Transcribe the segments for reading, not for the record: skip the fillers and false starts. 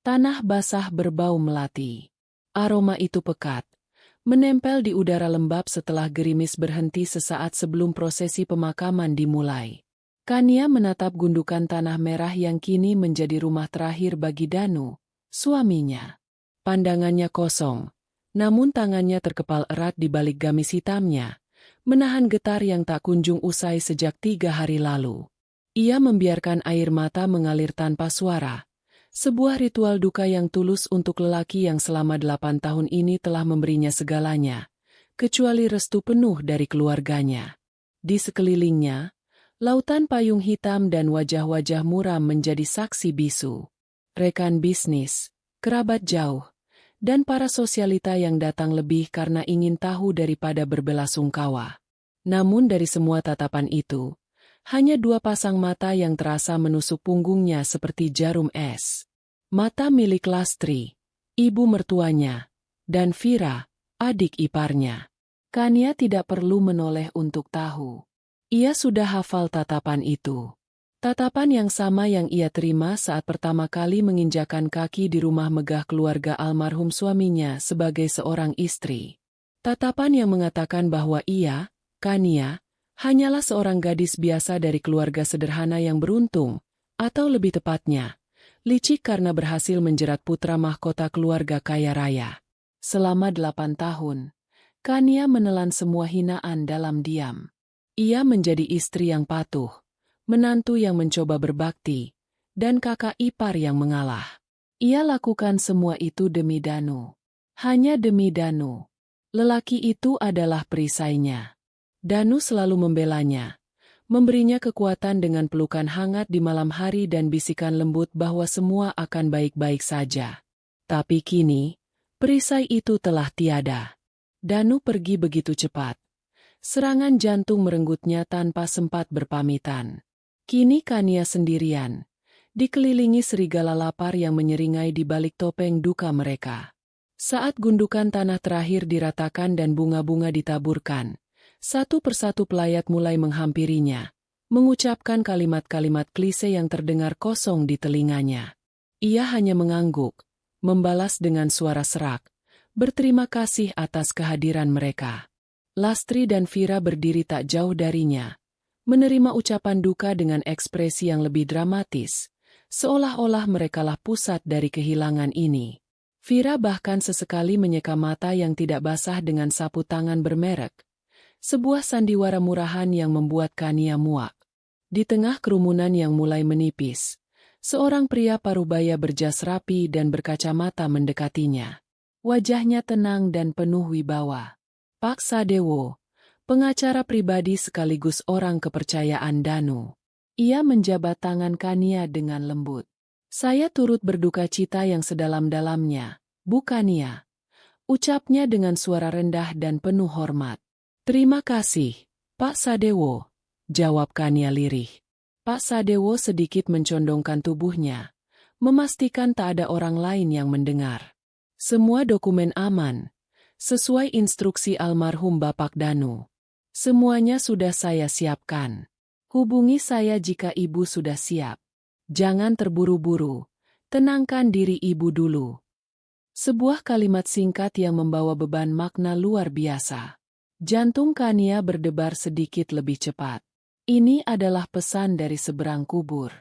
Tanah basah berbau melati. Aroma itu pekat, menempel di udara lembab setelah gerimis berhenti sesaat sebelum prosesi pemakaman dimulai. Kania menatap gundukan tanah merah yang kini menjadi rumah terakhir bagi Danu, suaminya. Pandangannya kosong, namun tangannya terkepal erat di balik gamis hitamnya, menahan getar yang tak kunjung usai sejak 3 hari lalu. Ia membiarkan air mata mengalir tanpa suara. Sebuah ritual duka yang tulus untuk lelaki yang selama 8 tahun ini telah memberinya segalanya, kecuali restu penuh dari keluarganya. Di sekelilingnya, lautan payung hitam dan wajah-wajah muram menjadi saksi bisu. Rekan bisnis, kerabat jauh, dan para sosialita yang datang lebih karena ingin tahu daripada berbelasungkawa. Namun dari semua tatapan itu, hanya 2 pasang mata yang terasa menusuk punggungnya seperti jarum es. Mata milik Lastri, ibu mertuanya, dan Vira, adik iparnya. Kania tidak perlu menoleh untuk tahu. Ia sudah hafal tatapan itu. Tatapan yang sama yang ia terima saat pertama kali menginjakan kaki di rumah megah keluarga almarhum suaminya sebagai seorang istri. Tatapan yang mengatakan bahwa ia, Kania, hanyalah seorang gadis biasa dari keluarga sederhana yang beruntung, atau lebih tepatnya, licik karena berhasil menjerat putra mahkota keluarga kaya raya. Selama 8 tahun, Kania menelan semua hinaan dalam diam. Ia menjadi istri yang patuh, menantu yang mencoba berbakti, dan kakak ipar yang mengalah. Ia lakukan semua itu demi Danu. Hanya demi Danu. Lelaki itu adalah perisainya. Danu selalu membelanya, memberinya kekuatan dengan pelukan hangat di malam hari dan bisikan lembut bahwa semua akan baik-baik saja. Tapi kini, perisai itu telah tiada. Danu pergi begitu cepat. Serangan jantung merenggutnya tanpa sempat berpamitan. Kini Kania sendirian, dikelilingi serigala lapar yang menyeringai di balik topeng duka mereka. Saat gundukan tanah terakhir diratakan dan bunga-bunga ditaburkan, satu persatu pelayat mulai menghampirinya, mengucapkan kalimat-kalimat klise yang terdengar kosong di telinganya. Ia hanya mengangguk, membalas dengan suara serak, berterima kasih atas kehadiran mereka. Lastri dan Vira berdiri tak jauh darinya, menerima ucapan duka dengan ekspresi yang lebih dramatis, seolah-olah merekalah pusat dari kehilangan ini. Vira bahkan sesekali menyeka mata yang tidak basah dengan sapu tangan bermerek. Sebuah sandiwara murahan yang membuat Kania muak. Di tengah kerumunan yang mulai menipis, seorang pria parubaya berjas rapi dan berkacamata mendekatinya. Wajahnya tenang dan penuh wibawa. Pak Sadewo, pengacara pribadi sekaligus orang kepercayaan Danu. Ia menjabat tangan Kania dengan lembut. Saya turut berduka cita yang sedalam-dalamnya, Bu Kania. Ucapnya dengan suara rendah dan penuh hormat. Terima kasih, Pak Sadewo, jawab Kania lirih. Pak Sadewo sedikit mencondongkan tubuhnya, memastikan tak ada orang lain yang mendengar. Semua dokumen aman, sesuai instruksi almarhum Bapak Danu. Semuanya sudah saya siapkan. Hubungi saya jika Ibu sudah siap. Jangan terburu-buru, tenangkan diri Ibu dulu. Sebuah kalimat singkat yang membawa beban makna luar biasa. Jantung Kania berdebar sedikit lebih cepat. Ini adalah pesan dari seberang kubur.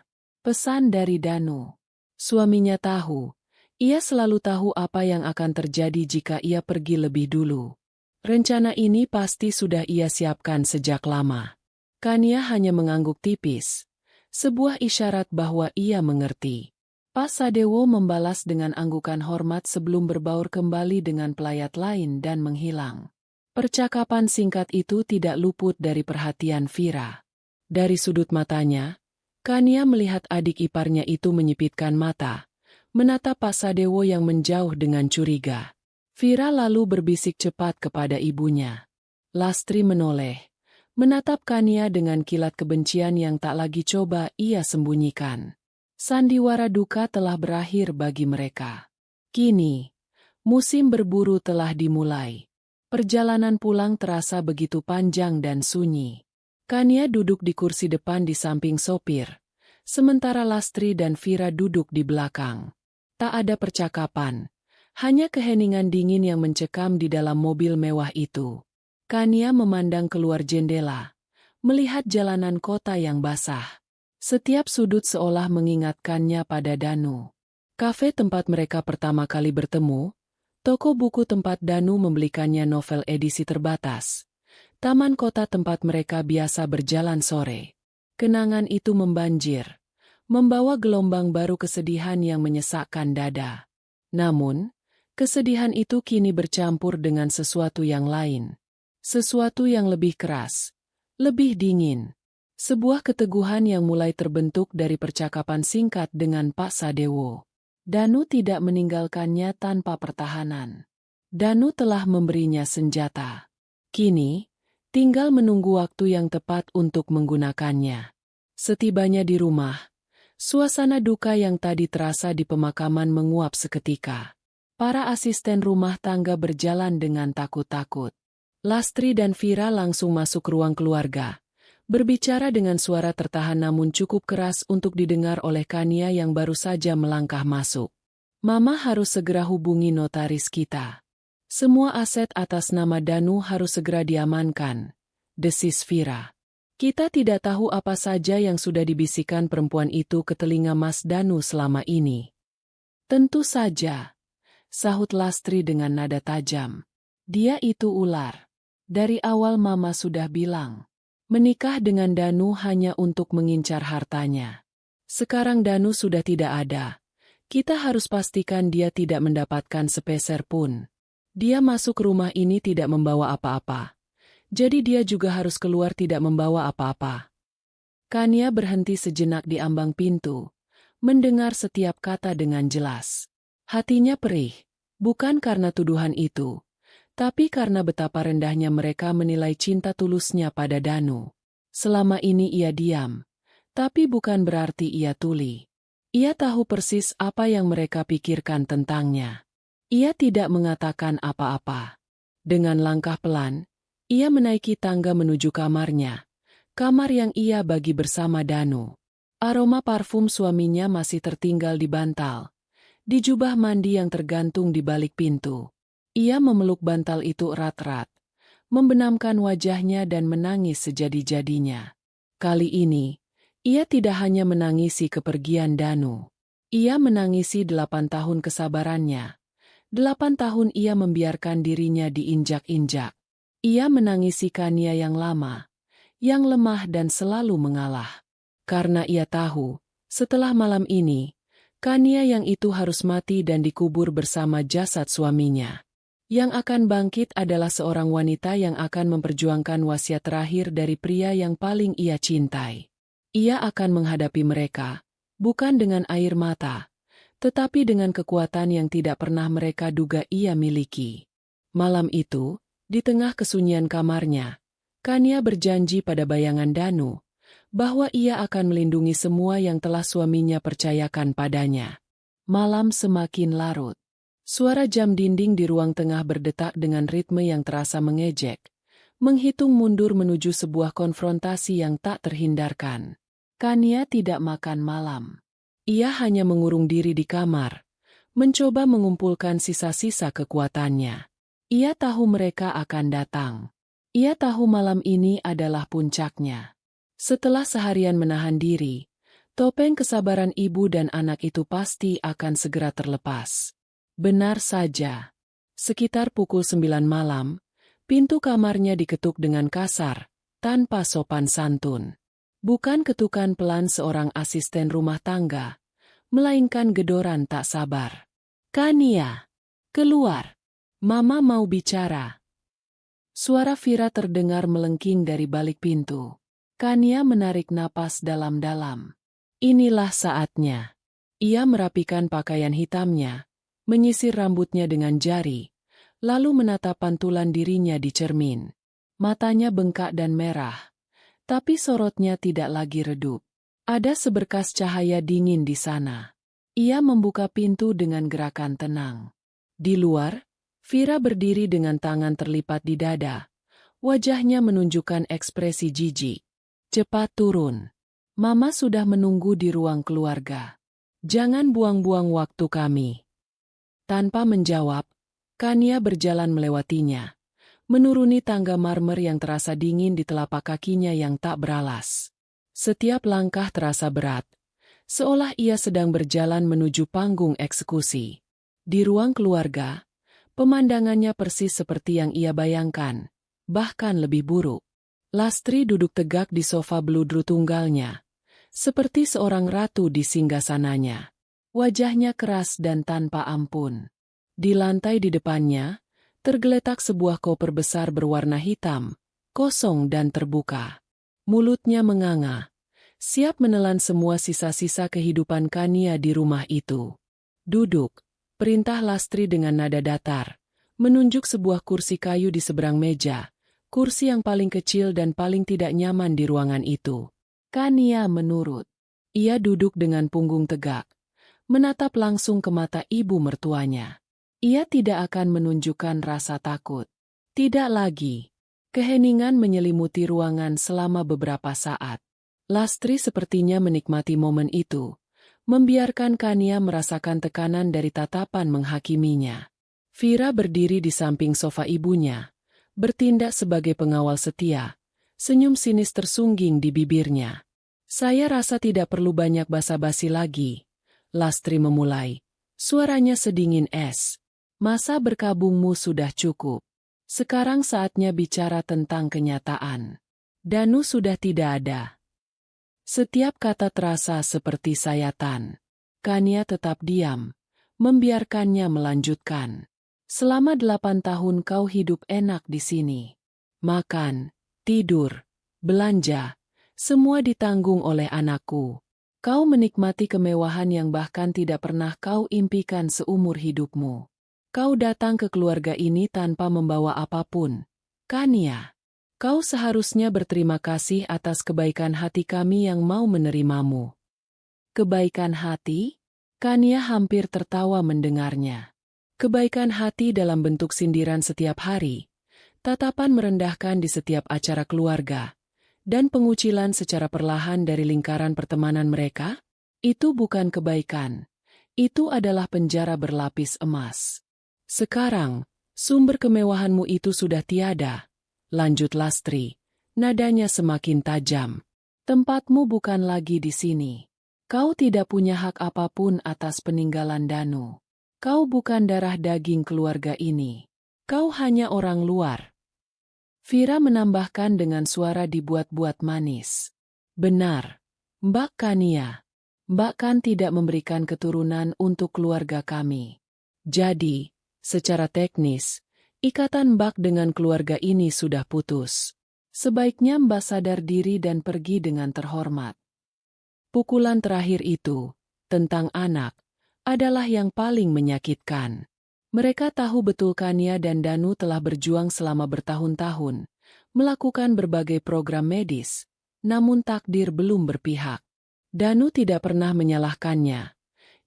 Pesan dari Danu. Suaminya tahu. Ia selalu tahu apa yang akan terjadi jika ia pergi lebih dulu. Rencana ini pasti sudah ia siapkan sejak lama. Kania hanya mengangguk tipis. Sebuah isyarat bahwa ia mengerti. Pak Sadewo membalas dengan anggukan hormat sebelum berbaur kembali dengan pelayat lain dan menghilang. Percakapan singkat itu tidak luput dari perhatian Vira. Dari sudut matanya, Kania melihat adik iparnya itu menyipitkan mata, menatap Pak Sadewo yang menjauh dengan curiga. Vira lalu berbisik cepat kepada ibunya. Lastri menoleh, menatap Kania dengan kilat kebencian yang tak lagi coba ia sembunyikan. Sandiwara duka telah berakhir bagi mereka. Kini, musim berburu telah dimulai. Perjalanan pulang terasa begitu panjang dan sunyi. Kania duduk di kursi depan di samping sopir, sementara Lastri dan Vira duduk di belakang. Tak ada percakapan. Hanya keheningan dingin yang mencekam di dalam mobil mewah itu. Kania memandang keluar jendela, melihat jalanan kota yang basah. Setiap sudut seolah mengingatkannya pada Danu. Kafe tempat mereka pertama kali bertemu, toko buku tempat Danu membelikannya novel edisi terbatas, taman kota tempat mereka biasa berjalan sore. Kenangan itu membanjir, membawa gelombang baru kesedihan yang menyesakkan dada. Namun, kesedihan itu kini bercampur dengan sesuatu yang lain. Sesuatu yang lebih keras, lebih dingin. Sebuah keteguhan yang mulai terbentuk dari percakapan singkat dengan Pak Sadewo. Danu tidak meninggalkannya tanpa pertahanan. Danu telah memberinya senjata. Kini, tinggal menunggu waktu yang tepat untuk menggunakannya. Setibanya di rumah, suasana duka yang tadi terasa di pemakaman menguap seketika. Para asisten rumah tangga berjalan dengan takut-takut. Lastri dan Vira langsung masuk ruang keluarga, berbicara dengan suara tertahan namun cukup keras untuk didengar oleh Kania yang baru saja melangkah masuk. Mama harus segera hubungi notaris kita. Semua aset atas nama Danu harus segera diamankan, desis Vira. Kita tidak tahu apa saja yang sudah dibisikkan perempuan itu ke telinga Mas Danu selama ini. Tentu saja, sahut Lastri dengan nada tajam. Dia itu ular. Dari awal Mama sudah bilang, menikah dengan Danu hanya untuk mengincar hartanya. Sekarang Danu sudah tidak ada. Kita harus pastikan dia tidak mendapatkan sepeser pun. Dia masuk rumah ini tidak membawa apa-apa. Jadi dia juga harus keluar tidak membawa apa-apa. Kania berhenti sejenak di ambang pintu, mendengar setiap kata dengan jelas. Hatinya perih, bukan karena tuduhan itu, tapi karena betapa rendahnya mereka menilai cinta tulusnya pada Danu. Selama ini ia diam, tapi bukan berarti ia tuli. Ia tahu persis apa yang mereka pikirkan tentangnya. Ia tidak mengatakan apa-apa. Dengan langkah pelan, ia menaiki tangga menuju kamarnya, kamar yang ia bagi bersama Danu. Aroma parfum suaminya masih tertinggal di bantal, di jubah mandi yang tergantung di balik pintu. Ia memeluk bantal itu erat-erat, membenamkan wajahnya dan menangis sejadi-jadinya. Kali ini, ia tidak hanya menangisi kepergian Danu. Ia menangisi 8 tahun kesabarannya. 8 tahun ia membiarkan dirinya diinjak-injak. Ia menangisi Kania yang lama, yang lemah dan selalu mengalah. Karena ia tahu, setelah malam ini, Kania yang itu harus mati dan dikubur bersama jasad suaminya. Yang akan bangkit adalah seorang wanita yang akan memperjuangkan wasiat terakhir dari pria yang paling ia cintai. Ia akan menghadapi mereka, bukan dengan air mata, tetapi dengan kekuatan yang tidak pernah mereka duga ia miliki. Malam itu, di tengah kesunyian kamarnya, Kania berjanji pada bayangan Danu, bahwa ia akan melindungi semua yang telah suaminya percayakan padanya. Malam semakin larut. Suara jam dinding di ruang tengah berdetak dengan ritme yang terasa mengejek, menghitung mundur menuju sebuah konfrontasi yang tak terhindarkan. Kania tidak makan malam. Ia hanya mengurung diri di kamar, mencoba mengumpulkan sisa-sisa kekuatannya. Ia tahu mereka akan datang. Ia tahu malam ini adalah puncaknya. Setelah seharian menahan diri, topeng kesabaran ibu dan anak itu pasti akan segera terlepas. Benar saja. Sekitar pukul 9 malam, pintu kamarnya diketuk dengan kasar, tanpa sopan santun. Bukan ketukan pelan seorang asisten rumah tangga, melainkan gedoran tak sabar. Kania, keluar. Mama mau bicara. Suara Vira terdengar melengking dari balik pintu. Kania menarik napas dalam-dalam. Inilah saatnya. Ia merapikan pakaian hitamnya, menyisir rambutnya dengan jari, lalu menatap pantulan dirinya di cermin. Matanya bengkak dan merah, tapi sorotnya tidak lagi redup. Ada seberkas cahaya dingin di sana. Ia membuka pintu dengan gerakan tenang. Di luar, Vira berdiri dengan tangan terlipat di dada. Wajahnya menunjukkan ekspresi jijik. Cepat turun. Mama sudah menunggu di ruang keluarga. Jangan buang-buang waktu kami. Tanpa menjawab, Kania berjalan melewatinya, menuruni tangga marmer yang terasa dingin di telapak kakinya yang tak beralas. Setiap langkah terasa berat, seolah ia sedang berjalan menuju panggung eksekusi. Di ruang keluarga, pemandangannya persis seperti yang ia bayangkan, bahkan lebih buruk. Lastri duduk tegak di sofa beludru tunggalnya, seperti seorang ratu di singgasananya. Wajahnya keras dan tanpa ampun. Di lantai di depannya, tergeletak sebuah koper besar berwarna hitam, kosong dan terbuka. Mulutnya menganga, siap menelan semua sisa-sisa kehidupan Kania di rumah itu. Duduk, perintah Lastri dengan nada datar, menunjuk sebuah kursi kayu di seberang meja, kursi yang paling kecil dan paling tidak nyaman di ruangan itu. Kania menurut. Ia duduk dengan punggung tegak, menatap langsung ke mata ibu mertuanya. Ia tidak akan menunjukkan rasa takut. Tidak lagi. Keheningan menyelimuti ruangan selama beberapa saat. Lastri sepertinya menikmati momen itu, membiarkan Kania merasakan tekanan dari tatapan menghakiminya. Vira berdiri di samping sofa ibunya, bertindak sebagai pengawal setia, senyum sinis tersungging di bibirnya. Saya rasa tidak perlu banyak basa-basi lagi. Lastri memulai, suaranya sedingin es. Masa berkabungmu sudah cukup. Sekarang saatnya bicara tentang kenyataan. Danu sudah tidak ada. Setiap kata terasa seperti sayatan. Kania tetap diam, membiarkannya melanjutkan. Selama 8 tahun kau hidup enak di sini. Makan, tidur, belanja, semua ditanggung oleh anakku. Kau menikmati kemewahan yang bahkan tidak pernah kau impikan seumur hidupmu. Kau datang ke keluarga ini tanpa membawa apapun. Kania, kau seharusnya berterima kasih atas kebaikan hati kami yang mau menerimamu. Kebaikan hati? Kania hampir tertawa mendengarnya. Kebaikan hati dalam bentuk sindiran setiap hari, tatapan merendahkan di setiap acara keluarga, dan pengucilan secara perlahan dari lingkaran pertemanan mereka? Itu bukan kebaikan. Itu adalah penjara berlapis emas. Sekarang, sumber kemewahanmu itu sudah tiada. Lanjut Lastri, nadanya semakin tajam. Tempatmu bukan lagi di sini. Kau tidak punya hak apapun atas peninggalan Danu. Kau bukan darah daging keluarga ini. Kau hanya orang luar. Vira menambahkan dengan suara dibuat-buat manis. Benar, Mbak Kania. Mbak kan tidak memberikan keturunan untuk keluarga kami. Jadi, secara teknis, ikatan Mbak dengan keluarga ini sudah putus. Sebaiknya Mbak sadar diri dan pergi dengan terhormat. Pukulan terakhir itu, tentang anak, adalah yang paling menyakitkan. Mereka tahu betul Kania dan Danu telah berjuang selama bertahun-tahun, melakukan berbagai program medis, namun takdir belum berpihak. Danu tidak pernah menyalahkannya.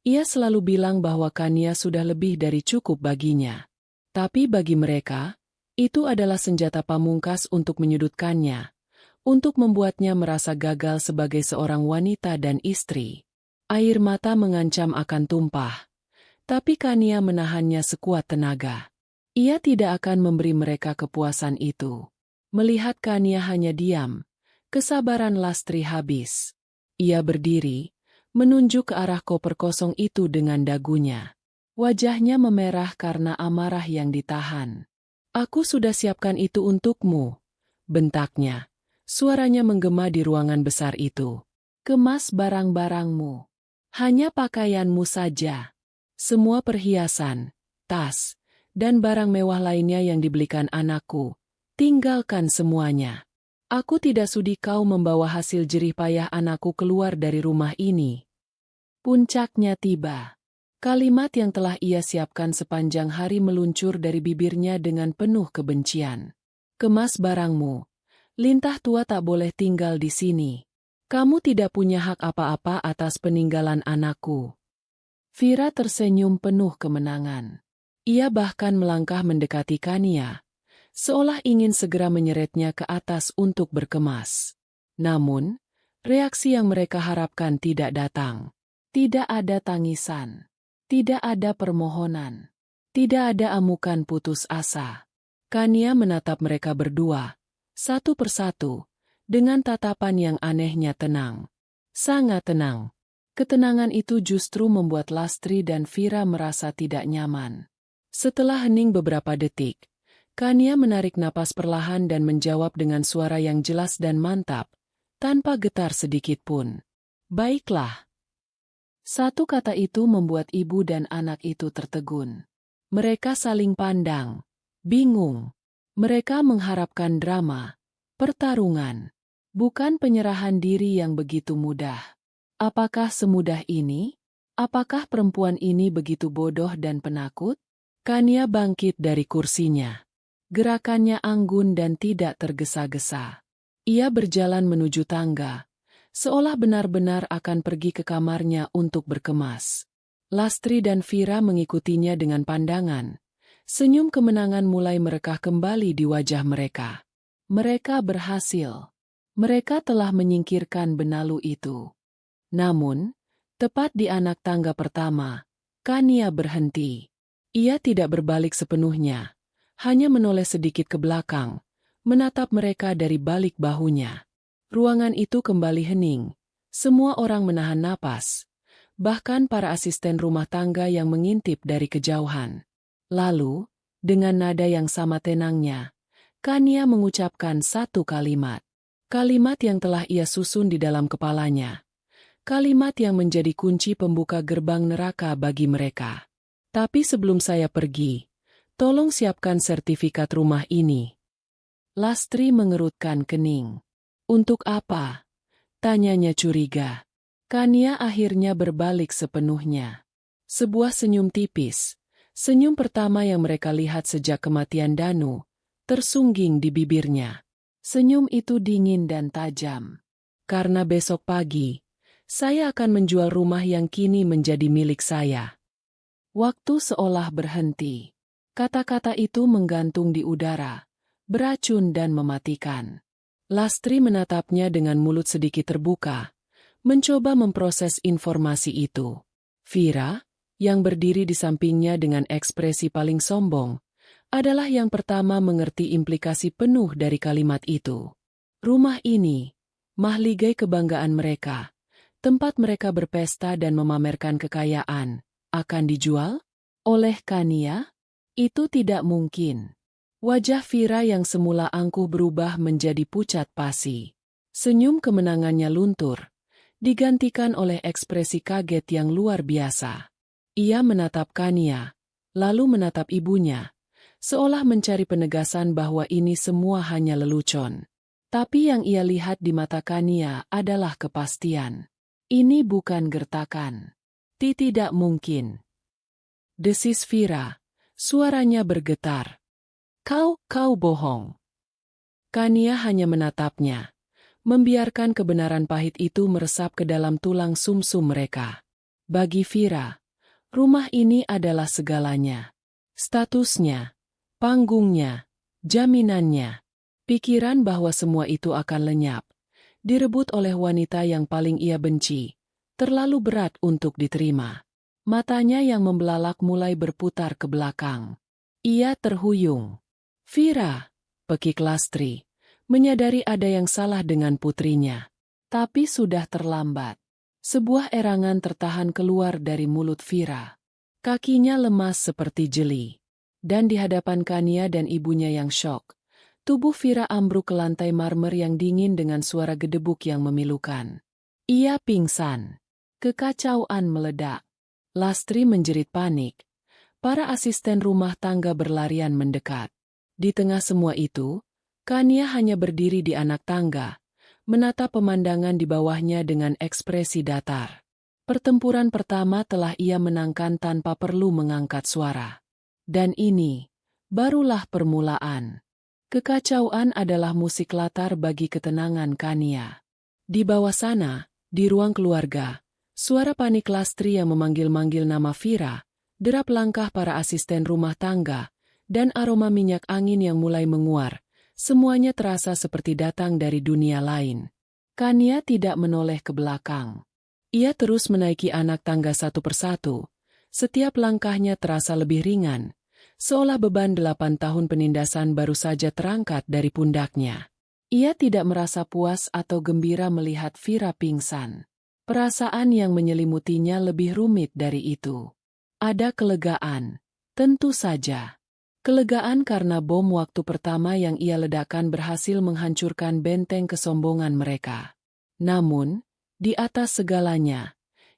Ia selalu bilang bahwa Kania sudah lebih dari cukup baginya. Tapi bagi mereka, itu adalah senjata pamungkas untuk menyudutkannya, untuk membuatnya merasa gagal sebagai seorang wanita dan istri. Air mata mengancam akan tumpah, tapi Kania menahannya sekuat tenaga. Ia tidak akan memberi mereka kepuasan itu. Melihat Kania hanya diam, kesabaran Lastri habis. Ia berdiri, menunjuk ke arah koper kosong itu dengan dagunya. Wajahnya memerah karena amarah yang ditahan. Aku sudah siapkan itu untukmu, bentaknya. Suaranya menggema di ruangan besar itu. Kemas barang-barangmu. Hanya pakaianmu saja. Semua perhiasan, tas, dan barang mewah lainnya yang dibelikan anakku. Tinggalkan semuanya. Aku tidak sudi kau membawa hasil jerih payah anakku keluar dari rumah ini. Puncaknya tiba. Kalimat yang telah ia siapkan sepanjang hari meluncur dari bibirnya dengan penuh kebencian. Kemas barangmu. Lintah tua tak boleh tinggal di sini. Kamu tidak punya hak apa-apa atas peninggalan anakku. Vira tersenyum penuh kemenangan. Ia bahkan melangkah mendekati Kania, seolah ingin segera menyeretnya ke atas untuk berkemas. Namun, reaksi yang mereka harapkan tidak datang. Tidak ada tangisan. Tidak ada permohonan. Tidak ada amukan putus asa. Kania menatap mereka berdua, satu persatu, dengan tatapan yang anehnya tenang. Sangat tenang. Ketenangan itu justru membuat Lastri dan Vira merasa tidak nyaman. Setelah hening beberapa detik, Kania menarik napas perlahan dan menjawab dengan suara yang jelas dan mantap, tanpa getar sedikit pun. Baiklah. Satu kata itu membuat ibu dan anak itu tertegun. Mereka saling pandang, bingung. Mereka mengharapkan drama, pertarungan, bukan penyerahan diri yang begitu mudah. Apakah semudah ini? Apakah perempuan ini begitu bodoh dan penakut? Kania bangkit dari kursinya. Gerakannya anggun dan tidak tergesa-gesa. Ia berjalan menuju tangga, seolah benar-benar akan pergi ke kamarnya untuk berkemas. Lastri dan Vira mengikutinya dengan pandangan. Senyum kemenangan mulai merekah kembali di wajah mereka. Mereka berhasil. Mereka telah menyingkirkan benalu itu. Namun, tepat di anak tangga pertama, Kania berhenti. Ia tidak berbalik sepenuhnya, hanya menoleh sedikit ke belakang, menatap mereka dari balik bahunya. Ruangan itu kembali hening. Semua orang menahan napas, bahkan para asisten rumah tangga yang mengintip dari kejauhan. Lalu, dengan nada yang sama tenangnya, Kania mengucapkan satu kalimat. Kalimat yang telah ia susun di dalam kepalanya. Kalimat yang menjadi kunci pembuka gerbang neraka bagi mereka. Tapi sebelum saya pergi, tolong siapkan sertifikat rumah ini. Lastri mengerutkan kening. Untuk apa? Tanyanya curiga. Kania akhirnya berbalik sepenuhnya. Sebuah senyum tipis, senyum pertama yang mereka lihat sejak kematian Danu, tersungging di bibirnya. Senyum itu dingin dan tajam. Karena besok pagi, saya akan menjual rumah yang kini menjadi milik saya. Waktu seolah berhenti. Kata-kata itu menggantung di udara, beracun dan mematikan. Lastri menatapnya dengan mulut sedikit terbuka, mencoba memproses informasi itu. Vira, yang berdiri di sampingnya dengan ekspresi paling sombong, adalah yang pertama mengerti implikasi penuh dari kalimat itu. Rumah ini, mahligai kebanggaan mereka, tempat mereka berpesta dan memamerkan kekayaan, akan dijual? Oleh Kania? Itu tidak mungkin. Wajah Vira yang semula angkuh berubah menjadi pucat pasi. Senyum kemenangannya luntur, digantikan oleh ekspresi kaget yang luar biasa. Ia menatap Kania, lalu menatap ibunya, seolah mencari penegasan bahwa ini semua hanya lelucon. Tapi yang ia lihat di mata Kania adalah kepastian. Ini bukan gertakan. Tidak mungkin. Desis Vira, suaranya bergetar. Kau bohong. Kania hanya menatapnya, membiarkan kebenaran pahit itu meresap ke dalam tulang sumsum mereka. Bagi Vira, rumah ini adalah segalanya. Statusnya, panggungnya, jaminannya. Pikiran bahwa semua itu akan lenyap, direbut oleh wanita yang paling ia benci, terlalu berat untuk diterima. Matanya yang membelalak mulai berputar ke belakang. Ia terhuyung. Vira, pekik Lastri, menyadari ada yang salah dengan putrinya. Tapi sudah terlambat. Sebuah erangan tertahan keluar dari mulut Vira. Kakinya lemas seperti jeli. Dan di hadapan Kania dan ibunya yang syok, tubuh Vira ambruk ke lantai marmer yang dingin dengan suara gedebuk yang memilukan. Ia pingsan. Kekacauan meledak. Lastri menjerit panik. Para asisten rumah tangga berlarian mendekat. Di tengah semua itu, Kania hanya berdiri di anak tangga, menatap pemandangan di bawahnya dengan ekspresi datar. Pertempuran pertama telah ia menangkan tanpa perlu mengangkat suara. Dan ini, barulah permulaan. Kekacauan adalah musik latar bagi ketenangan Kania. Di bawah sana, di ruang keluarga, suara panik Lastri yang memanggil-manggil nama Vira, derap langkah para asisten rumah tangga, dan aroma minyak angin yang mulai menguar, semuanya terasa seperti datang dari dunia lain. Kania tidak menoleh ke belakang. Ia terus menaiki anak tangga satu persatu. Setiap langkahnya terasa lebih ringan, seolah beban 8 tahun penindasan baru saja terangkat dari pundaknya. Ia tidak merasa puas atau gembira melihat Vira pingsan. Perasaan yang menyelimutinya lebih rumit dari itu. Ada kelegaan, tentu saja. Kelegaan karena bom waktu pertama yang ia ledakan berhasil menghancurkan benteng kesombongan mereka. Namun, di atas segalanya,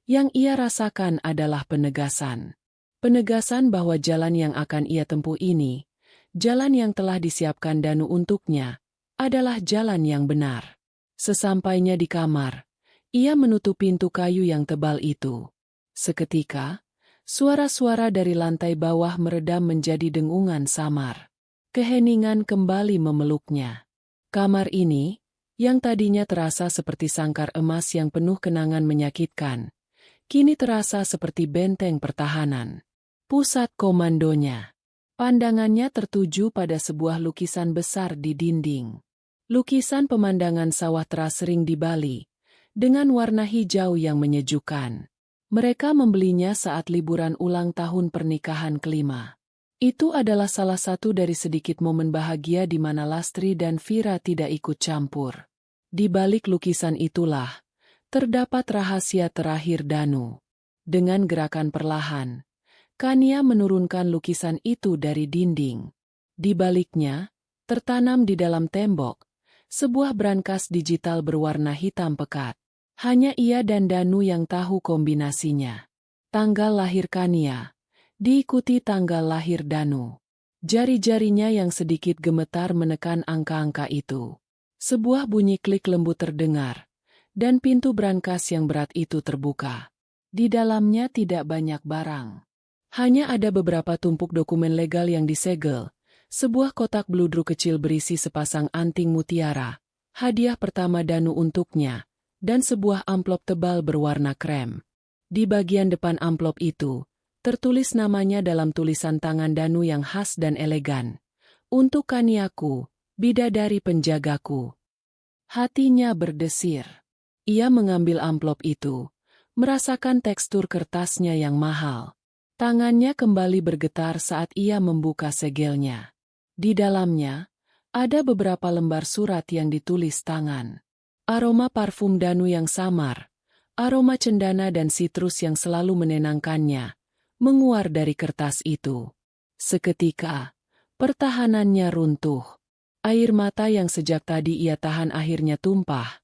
yang ia rasakan adalah penegasan. Penegasan bahwa jalan yang akan ia tempuh ini, jalan yang telah disiapkan Danu untuknya, adalah jalan yang benar. Sesampainya di kamar, ia menutup pintu kayu yang tebal itu. Seketika, suara-suara dari lantai bawah meredam menjadi dengungan samar. Keheningan kembali memeluknya. Kamar ini, yang tadinya terasa seperti sangkar emas yang penuh kenangan menyakitkan, kini terasa seperti benteng pertahanan. Pusat komandonya. Pandangannya tertuju pada sebuah lukisan besar di dinding. Lukisan pemandangan sawah terasering di Bali, dengan warna hijau yang menyejukkan. Mereka membelinya saat liburan ulang tahun pernikahan kelima. Itu adalah salah satu dari sedikit momen bahagia di mana Lastri dan Vira tidak ikut campur. Di balik lukisan itulah, terdapat rahasia terakhir Danu. Dengan gerakan perlahan, Kania menurunkan lukisan itu dari dinding. Di baliknya, tertanam di dalam tembok, sebuah brankas digital berwarna hitam pekat. Hanya ia dan Danu yang tahu kombinasinya. Tanggal lahir Kania, diikuti tanggal lahir Danu. Jari-jarinya yang sedikit gemetar menekan angka-angka itu. Sebuah bunyi klik lembut terdengar, dan pintu brankas yang berat itu terbuka. Di dalamnya tidak banyak barang. Hanya ada beberapa tumpuk dokumen legal yang disegel, sebuah kotak bludru kecil berisi sepasang anting mutiara, hadiah pertama Danu untuknya, dan sebuah amplop tebal berwarna krem. Di bagian depan amplop itu, tertulis namanya dalam tulisan tangan Danu yang khas dan elegan. Untuk Kaniaku, bidadari penjagaku. Hatinya berdesir. Ia mengambil amplop itu, merasakan tekstur kertasnya yang mahal. Tangannya kembali bergetar saat ia membuka segelnya. Di dalamnya, ada beberapa lembar surat yang ditulis tangan. Aroma parfum Danu yang samar, aroma cendana dan sitrus yang selalu menenangkannya, menguar dari kertas itu. Seketika, pertahanannya runtuh. Air mata yang sejak tadi ia tahan akhirnya tumpah,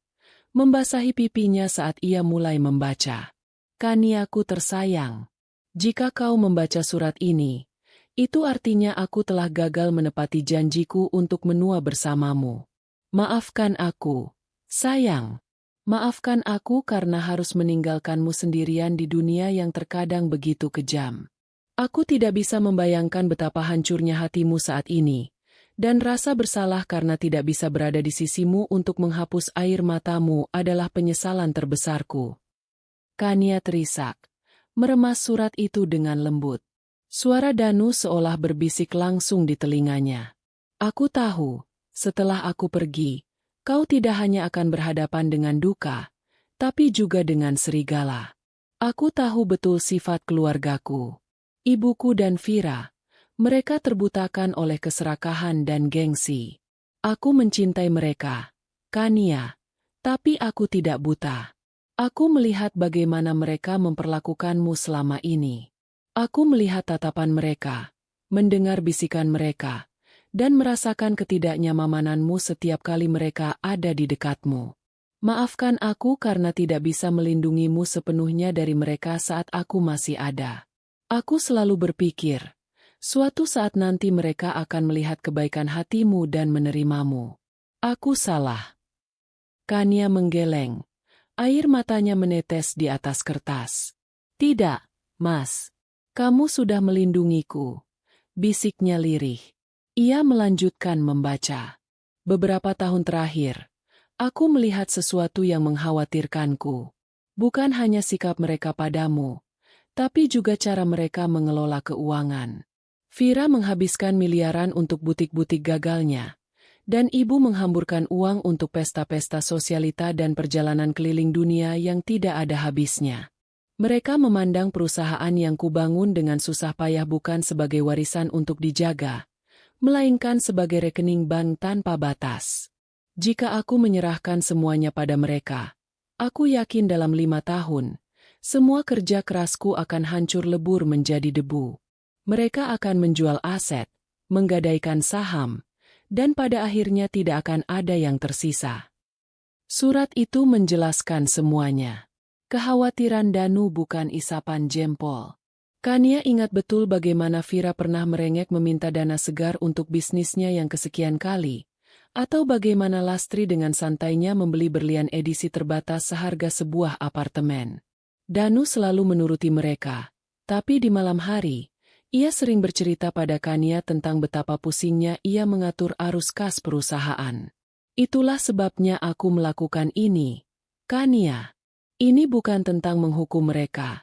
membasahi pipinya saat ia mulai membaca. Kaniaku tersayang, jika kau membaca surat ini, itu artinya aku telah gagal menepati janjiku untuk menua bersamamu. Maafkan aku. Sayang, maafkan aku karena harus meninggalkanmu sendirian di dunia yang terkadang begitu kejam. Aku tidak bisa membayangkan betapa hancurnya hatimu saat ini, dan rasa bersalah karena tidak bisa berada di sisimu untuk menghapus air matamu adalah penyesalan terbesarku. Kania terisak, meremas surat itu dengan lembut. Suara Danu seolah berbisik langsung di telinganya. Aku tahu, setelah aku pergi, kau tidak hanya akan berhadapan dengan duka, tapi juga dengan serigala. Aku tahu betul sifat keluargaku. Ibuku dan Vira, mereka terbutakan oleh keserakahan dan gengsi. Aku mencintai mereka, Kania, tapi aku tidak buta. Aku melihat bagaimana mereka memperlakukanmu selama ini. Aku melihat tatapan mereka, mendengar bisikan mereka, dan merasakan ketidaknyamananmu setiap kali mereka ada di dekatmu. Maafkan aku karena tidak bisa melindungimu sepenuhnya dari mereka saat aku masih ada. Aku selalu berpikir, suatu saat nanti mereka akan melihat kebaikan hatimu dan menerimamu. Aku salah. Kania menggeleng. Air matanya menetes di atas kertas. Tidak, Mas. Kamu sudah melindungiku. Bisiknya lirih. Ia melanjutkan membaca. Beberapa tahun terakhir, aku melihat sesuatu yang mengkhawatirkanku. Bukan hanya sikap mereka padamu, tapi juga cara mereka mengelola keuangan. Vira menghabiskan miliaran untuk butik-butik gagalnya, Dan ibu menghamburkan uang untuk pesta-pesta sosialita dan perjalanan keliling dunia yang tidak ada habisnya. Mereka memandang perusahaan yang kubangun dengan susah payah bukan sebagai warisan untuk dijaga, melainkan sebagai rekening bank tanpa batas. Jika aku menyerahkan semuanya pada mereka, aku yakin dalam 5 tahun, semua kerja kerasku akan hancur lebur menjadi debu. Mereka akan menjual aset, menggadaikan saham, dan pada akhirnya tidak akan ada yang tersisa. Surat itu menjelaskan semuanya. Kekhawatiran Danu bukan isapan jempol. Kania ingat betul bagaimana Vira pernah merengek meminta dana segar untuk bisnisnya yang kesekian kali, atau bagaimana Lastri dengan santainya membeli berlian edisi terbatas seharga sebuah apartemen. Danu selalu menuruti mereka, tapi di malam hari, ia sering bercerita pada Kania tentang betapa pusingnya ia mengatur arus kas perusahaan. Itulah sebabnya aku melakukan ini, Kania. Ini bukan tentang menghukum mereka,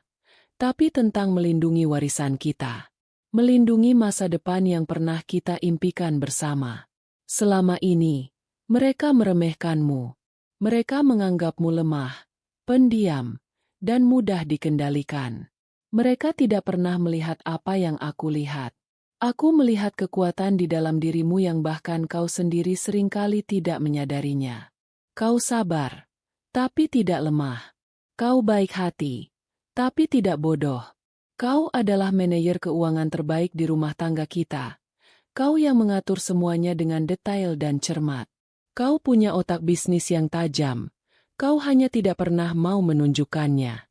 tapi tentang melindungi warisan kita. Melindungi masa depan yang pernah kita impikan bersama. Selama ini, mereka meremehkanmu. Mereka menganggapmu lemah, pendiam, dan mudah dikendalikan. Mereka tidak pernah melihat apa yang aku lihat. Aku melihat kekuatan di dalam dirimu yang bahkan kau sendiri seringkali tidak menyadarinya. Kau sabar, tapi tidak lemah. Kau baik hati, tapi tidak bodoh. Kau adalah manajer keuangan terbaik di rumah tangga kita. Kau yang mengatur semuanya dengan detail dan cermat. Kau punya otak bisnis yang tajam. Kau hanya tidak pernah mau menunjukkannya.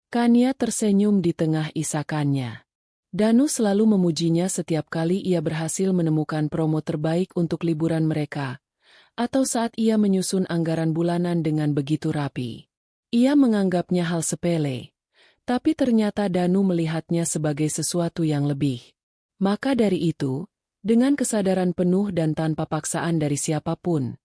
Kania tersenyum di tengah isakannya. Danu selalu memujinya setiap kali ia berhasil menemukan promo terbaik untuk liburan mereka, atau saat ia menyusun anggaran bulanan dengan begitu rapi. Ia menganggapnya hal sepele, tapi ternyata Danu melihatnya sebagai sesuatu yang lebih. Maka dari itu, dengan kesadaran penuh dan tanpa paksaan dari siapapun,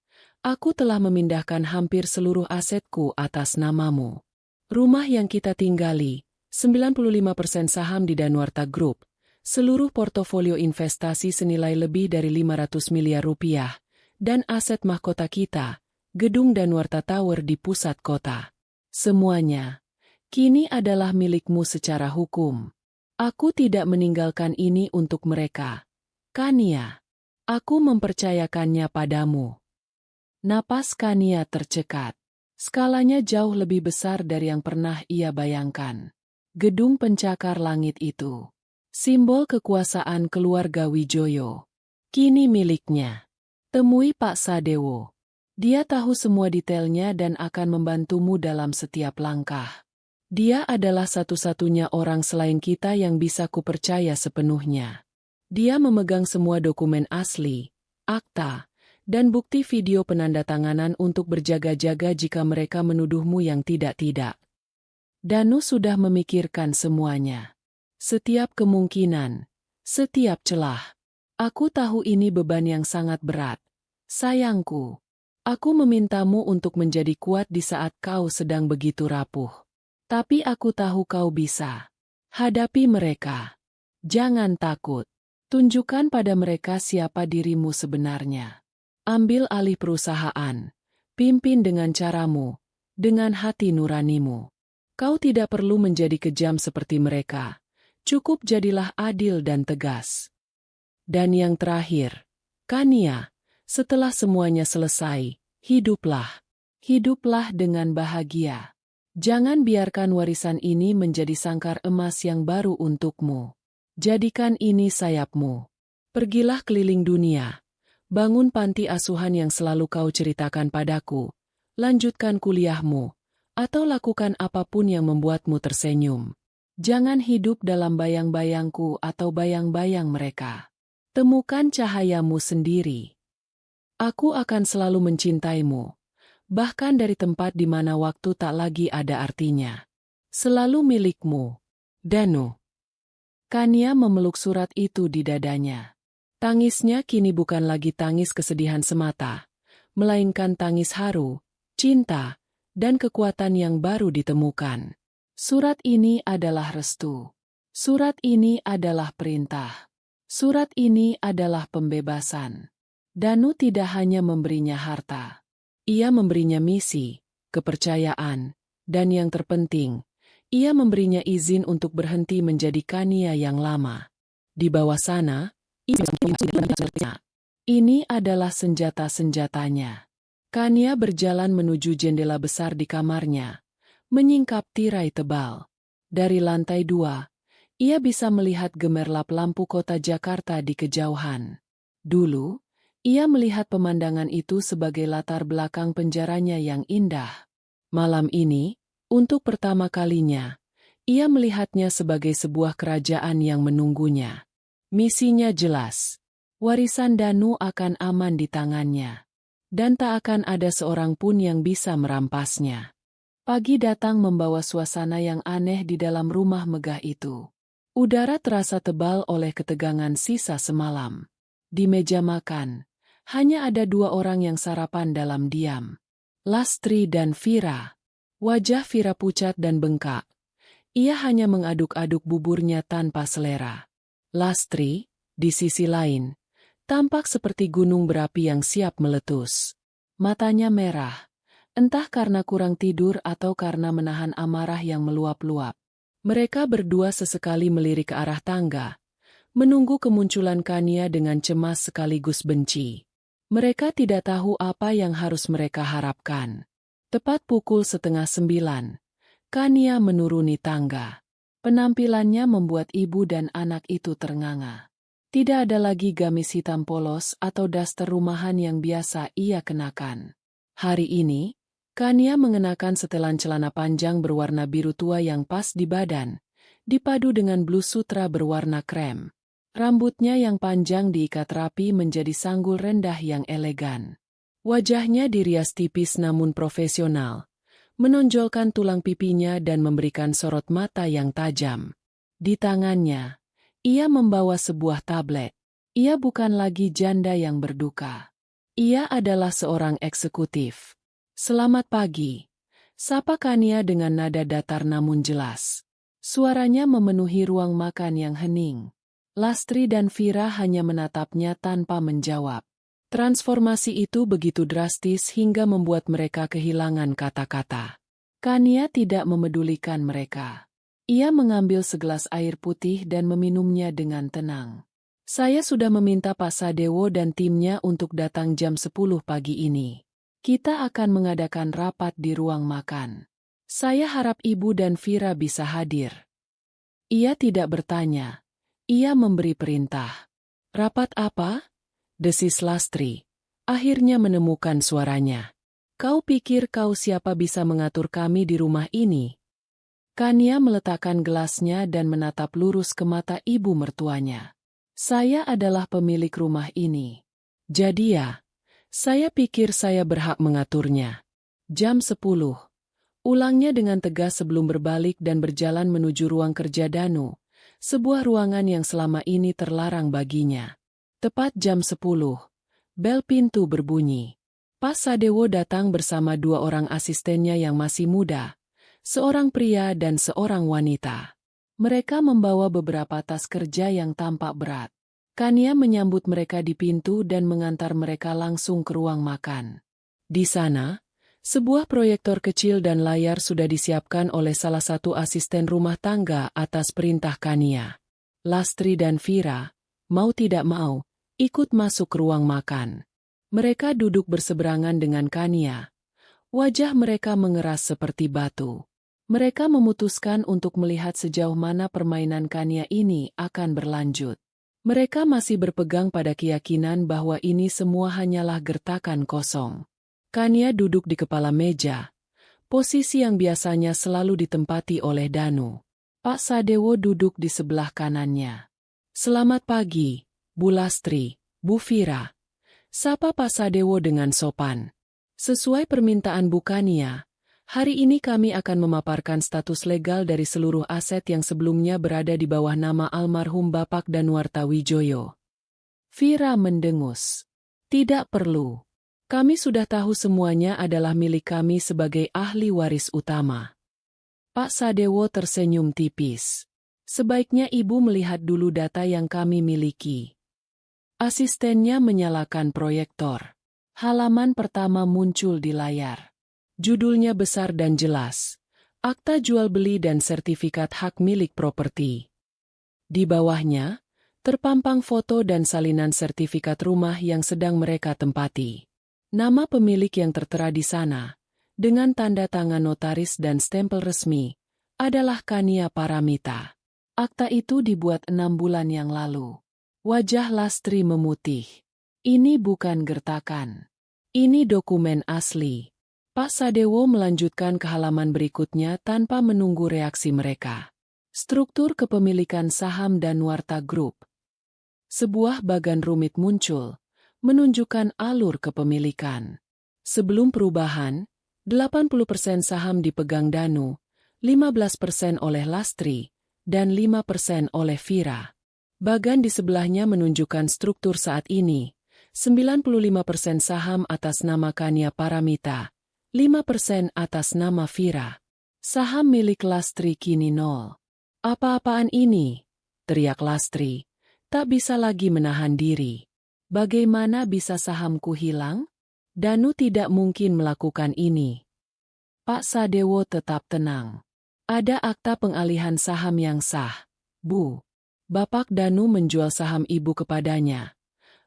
aku telah memindahkan hampir seluruh asetku atas namamu. Rumah yang kita tinggali, 95% saham di Danuarta Group, seluruh portofolio investasi senilai lebih dari 500 miliar rupiah, dan aset mahkota kita, gedung Danuarta Tower di pusat kota. Semuanya, kini adalah milikmu secara hukum. Aku tidak meninggalkan ini untuk mereka. Kania, aku mempercayakannya padamu. Napas Kania tercekat. Skalanya jauh lebih besar dari yang pernah ia bayangkan. Gedung pencakar langit itu, simbol kekuasaan keluarga Wijoyo, kini miliknya. Temui Pak Sadewo. Dia tahu semua detailnya dan akan membantumu dalam setiap langkah. Dia adalah satu-satunya orang selain kita yang bisa kupercaya sepenuhnya. Dia memegang semua dokumen asli, akta, dan bukti video penandatanganan untuk berjaga-jaga jika mereka menuduhmu yang tidak-tidak. Danu sudah memikirkan semuanya. Setiap kemungkinan, setiap celah. Aku tahu ini beban yang sangat berat. Sayangku, aku memintamu untuk menjadi kuat di saat kau sedang begitu rapuh. Tapi aku tahu kau bisa. Hadapi mereka. Jangan takut. Tunjukkan pada mereka siapa dirimu sebenarnya. Ambil alih perusahaan. Pimpin dengan caramu, dengan hati nuranimu. Kau tidak perlu menjadi kejam seperti mereka. Cukup jadilah adil dan tegas. Dan yang terakhir, Kania, setelah semuanya selesai, hiduplah. Hiduplah dengan bahagia. Jangan biarkan warisan ini menjadi sangkar emas yang baru untukmu. Jadikan ini sayapmu. Pergilah keliling dunia. Bangun panti asuhan yang selalu kau ceritakan padaku. Lanjutkan kuliahmu. Atau lakukan apapun yang membuatmu tersenyum. Jangan hidup dalam bayang-bayangku atau bayang-bayang mereka. Temukan cahayamu sendiri. Aku akan selalu mencintaimu. Bahkan dari tempat di mana waktu tak lagi ada artinya. Selalu milikmu. Danu. Kania memeluk surat itu di dadanya. Tangisnya kini bukan lagi tangis kesedihan semata, melainkan tangis haru, cinta, dan kekuatan yang baru ditemukan. Surat ini adalah restu. Surat ini adalah perintah. Surat ini adalah pembebasan. Danu tidak hanya memberinya harta. Ia memberinya misi, kepercayaan, dan yang terpenting, ia memberinya izin untuk berhenti menjadi Kania yang lama. Di bawah sana, ini adalah senjata-senjatanya. Kania berjalan menuju jendela besar di kamarnya, menyingkap tirai tebal. Dari lantai 2, ia bisa melihat gemerlap lampu kota Jakarta di kejauhan. Dulu, ia melihat pemandangan itu sebagai latar belakang penjaranya yang indah. Malam ini, untuk pertama kalinya, ia melihatnya sebagai sebuah kerajaan yang menunggunya. Misinya jelas. Warisan Danu akan aman di tangannya. Dan tak akan ada seorang pun yang bisa merampasnya. Pagi datang membawa suasana yang aneh di dalam rumah megah itu. Udara terasa tebal oleh ketegangan sisa semalam. Di meja makan, hanya ada 2 orang yang sarapan dalam diam. Lastri dan Vira. Wajah Vira pucat dan bengkak. Ia hanya mengaduk-aduk buburnya tanpa selera. Lastri, di sisi lain, tampak seperti gunung berapi yang siap meletus. Matanya merah, entah karena kurang tidur atau karena menahan amarah yang meluap-luap. Mereka berdua sesekali melirik ke arah tangga, menunggu kemunculan Kania dengan cemas sekaligus benci. Mereka tidak tahu apa yang harus mereka harapkan. Tepat pukul 8:30, Kania menuruni tangga. Penampilannya membuat ibu dan anak itu ternganga. Tidak ada lagi gamis hitam polos atau daster rumahan yang biasa ia kenakan. Hari ini, Kania mengenakan setelan celana panjang berwarna biru tua yang pas di badan, dipadu dengan blus sutra berwarna krem. Rambutnya yang panjang diikat rapi menjadi sanggul rendah yang elegan. Wajahnya dirias tipis namun profesional, menonjolkan tulang pipinya dan memberikan sorot mata yang tajam. Di tangannya, ia membawa sebuah tablet. Ia bukan lagi janda yang berduka. Ia adalah seorang eksekutif. Selamat pagi, sapa Kania dengan nada datar namun jelas. Suaranya memenuhi ruang makan yang hening. Lastri dan Vira hanya menatapnya tanpa menjawab. Transformasi itu begitu drastis hingga membuat mereka kehilangan kata-kata. Kania tidak memedulikan mereka. Ia mengambil segelas air putih dan meminumnya dengan tenang. Saya sudah meminta Pak Sadewo dan timnya untuk datang jam 10 pagi ini. Kita akan mengadakan rapat di ruang makan. Saya harap Ibu dan Vira bisa hadir. Ia tidak bertanya. Ia memberi perintah. Rapat apa? Desis Lastri. Akhirnya menemukan suaranya. Kau pikir kau siapa bisa mengatur kami di rumah ini? Kania meletakkan gelasnya dan menatap lurus ke mata ibu mertuanya. Saya adalah pemilik rumah ini. Jadi ya, saya pikir saya berhak mengaturnya. Jam 10. Ulangnya dengan tegas sebelum berbalik dan berjalan menuju ruang kerja Danu, sebuah ruangan yang selama ini terlarang baginya. Tepat jam 10, bel pintu berbunyi. Pak Sadewo datang bersama 2 orang asistennya yang masih muda. Seorang pria dan seorang wanita. Mereka membawa beberapa tas kerja yang tampak berat. Kania menyambut mereka di pintu dan mengantar mereka langsung ke ruang makan. Di sana, sebuah proyektor kecil dan layar sudah disiapkan oleh salah satu asisten rumah tangga atas perintah Kania. Lastri dan Vira, mau tidak mau, ikut masuk ke ruang makan. Mereka duduk berseberangan dengan Kania. Wajah mereka mengeras seperti batu. Mereka memutuskan untuk melihat sejauh mana permainan Kania ini akan berlanjut. Mereka masih berpegang pada keyakinan bahwa ini semua hanyalah gertakan kosong. Kania duduk di kepala meja, posisi yang biasanya selalu ditempati oleh Danu. Pak Sadewo duduk di sebelah kanannya. Selamat pagi, Bu Lastri, Bu Vira. Sapa Pak Sadewo dengan sopan. Sesuai permintaan Bu Kania, hari ini kami akan memaparkan status legal dari seluruh aset yang sebelumnya berada di bawah nama almarhum Bapak Danuarta Wijoyo. Vira mendengus. Tidak perlu. Kami sudah tahu semuanya adalah milik kami sebagai ahli waris utama. Pak Sadewo tersenyum tipis. Sebaiknya Ibu melihat dulu data yang kami miliki. Asistennya menyalakan proyektor. Halaman pertama muncul di layar. Judulnya besar dan jelas. Akta jual beli dan sertifikat hak milik properti. Di bawahnya, terpampang foto dan salinan sertifikat rumah yang sedang mereka tempati. Nama pemilik yang tertera di sana, dengan tanda tangan notaris dan stempel resmi, adalah Kania Paramita. Akta itu dibuat 6 bulan yang lalu. Wajah Lastri memutih. Ini bukan gertakan. Ini dokumen asli. Pak Sadewo melanjutkan ke halaman berikutnya tanpa menunggu reaksi mereka. Struktur kepemilikan saham Danuarta Group. Sebuah bagan rumit muncul, menunjukkan alur kepemilikan. Sebelum perubahan, 80% saham dipegang Danu, 15% oleh Lastri, dan 5% oleh Vira. Bagan di sebelahnya menunjukkan struktur saat ini, 95% saham atas nama Kania Paramita, 5% atas nama Vira. Saham milik Lastri kini 0. Apa-apaan ini? Teriak Lastri, tak bisa lagi menahan diri. Bagaimana bisa sahamku hilang? Danu tidak mungkin melakukan ini. Pak Sadewo tetap tenang. Ada akta pengalihan saham yang sah, Bu. Bapak Danu menjual saham ibu kepadanya,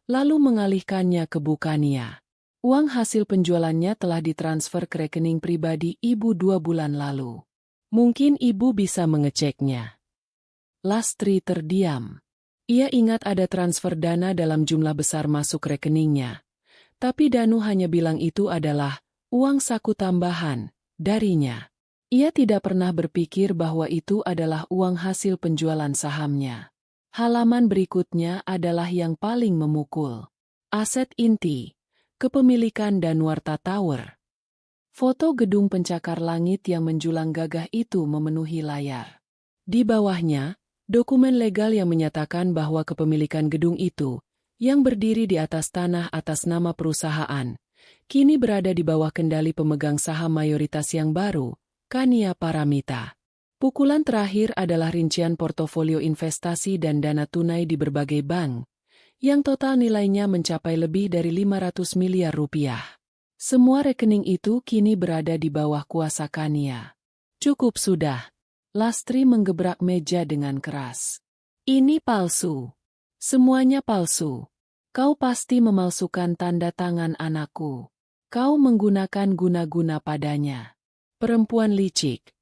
lalu mengalihkannya ke Bu Kania. Uang hasil penjualannya telah ditransfer ke rekening pribadi ibu 2 bulan lalu. Mungkin ibu bisa mengeceknya. Lastri terdiam. Ia ingat ada transfer dana dalam jumlah besar masuk rekeningnya. Tapi Danu hanya bilang itu adalah uang saku tambahan darinya. Ia tidak pernah berpikir bahwa itu adalah uang hasil penjualan sahamnya. Halaman berikutnya adalah yang paling memukul. Aset inti, kepemilikan Danuarta Tower. Foto gedung pencakar langit yang menjulang gagah itu memenuhi layar. Di bawahnya, dokumen legal yang menyatakan bahwa kepemilikan gedung itu, yang berdiri di atas tanah atas nama perusahaan, kini berada di bawah kendali pemegang saham mayoritas yang baru, Kania Paramita. Pukulan terakhir adalah rincian portofolio investasi dan dana tunai di berbagai bank, yang total nilainya mencapai lebih dari 500 miliar rupiah. Semua rekening itu kini berada di bawah kuasa Kania. Cukup sudah. Lastri menggebrak meja dengan keras. Ini palsu. Semuanya palsu. Kau pasti memalsukan tanda tangan anakku. Kau menggunakan guna-guna padanya. Perempuan licik.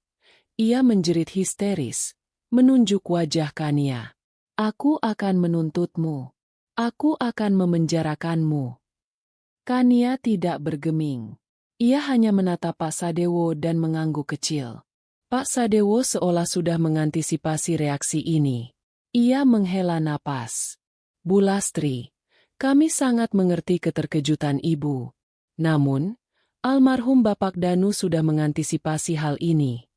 Ia menjerit histeris, menunjuk wajah Kania. Aku akan menuntutmu. Aku akan memenjarakanmu. Kania tidak bergeming. Ia hanya menatap Pak Sadewo dan mengangguk kecil. Pak Sadewo seolah sudah mengantisipasi reaksi ini. Ia menghela napas. Bu Lastri, kami sangat mengerti keterkejutan Ibu. Namun, almarhum Bapak Danu sudah mengantisipasi hal ini.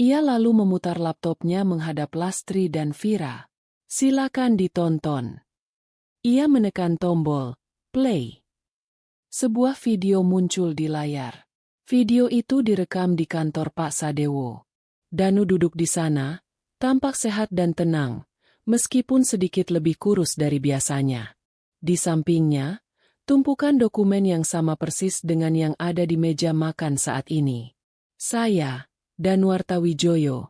Ia lalu memutar laptopnya menghadap Lastri dan Vira. Silakan ditonton. Ia menekan tombol play. Sebuah video muncul di layar. Video itu direkam di kantor Pak Sadewo. Danu duduk di sana, tampak sehat dan tenang, meskipun sedikit lebih kurus dari biasanya. Di sampingnya, tumpukan dokumen yang sama persis dengan yang ada di meja makan saat ini. Saya, Danuarta Wijoyo,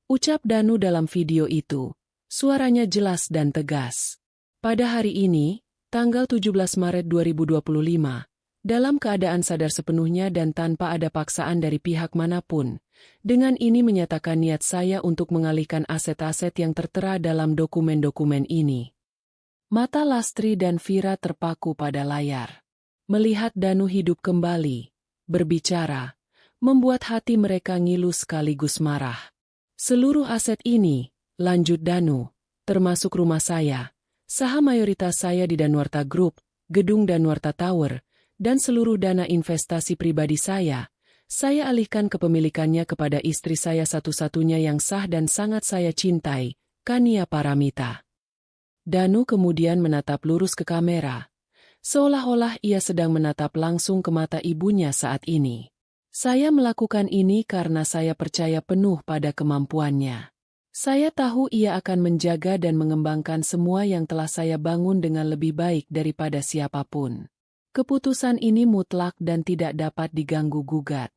ucap Danu dalam video itu, suaranya jelas dan tegas. Pada hari ini, tanggal 17 Maret 2025, dalam keadaan sadar sepenuhnya dan tanpa ada paksaan dari pihak manapun, dengan ini menyatakan niat saya untuk mengalihkan aset-aset yang tertera dalam dokumen-dokumen ini. Mata Lastri dan Vira terpaku pada layar. Melihat Danu hidup kembali, berbicara, membuat hati mereka ngilu sekaligus marah. Seluruh aset ini, lanjut Danu, termasuk rumah saya, saham mayoritas saya di Danuarta Group, gedung Danuarta Tower, dan seluruh dana investasi pribadi saya alihkan kepemilikannya kepada istri saya satu-satunya yang sah dan sangat saya cintai, Kania Paramita. Danu kemudian menatap lurus ke kamera, seolah-olah ia sedang menatap langsung ke mata ibunya saat ini. Saya melakukan ini karena saya percaya penuh pada kemampuannya. Saya tahu ia akan menjaga dan mengembangkan semua yang telah saya bangun dengan lebih baik daripada siapapun. Keputusan ini mutlak dan tidak dapat diganggu-gugat.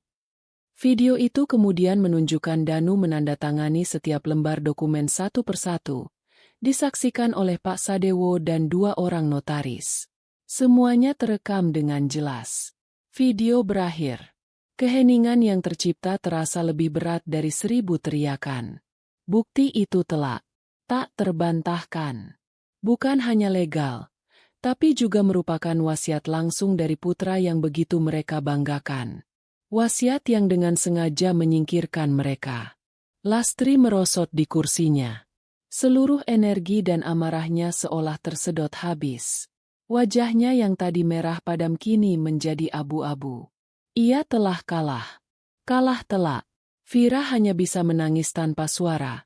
Video itu kemudian menunjukkan Danu menandatangani setiap lembar dokumen satu persatu, disaksikan oleh Pak Sadewo dan 2 orang notaris. Semuanya terekam dengan jelas. Video berakhir. Keheningan yang tercipta terasa lebih berat dari 1000 teriakan. Bukti itu telak, tak terbantahkan. Bukan hanya legal, tapi juga merupakan wasiat langsung dari putra yang begitu mereka banggakan. Wasiat yang dengan sengaja menyingkirkan mereka. Lastri merosot di kursinya. Seluruh energi dan amarahnya seolah tersedot habis. Wajahnya yang tadi merah padam kini menjadi abu-abu. Ia telah kalah. Kalah telak. Vira hanya bisa menangis tanpa suara.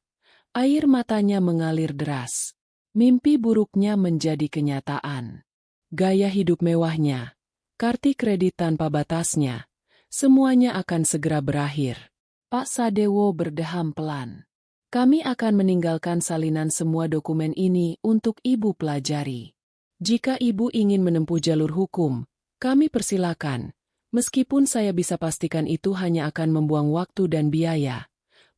Air matanya mengalir deras. Mimpi buruknya menjadi kenyataan. Gaya hidup mewahnya, kartu kredit tanpa batasnya, semuanya akan segera berakhir. Pak Sadewo berdeham pelan. Kami akan meninggalkan salinan semua dokumen ini untuk Ibu pelajari. Jika Ibu ingin menempuh jalur hukum, kami persilakan. Meskipun saya bisa pastikan itu hanya akan membuang waktu dan biaya.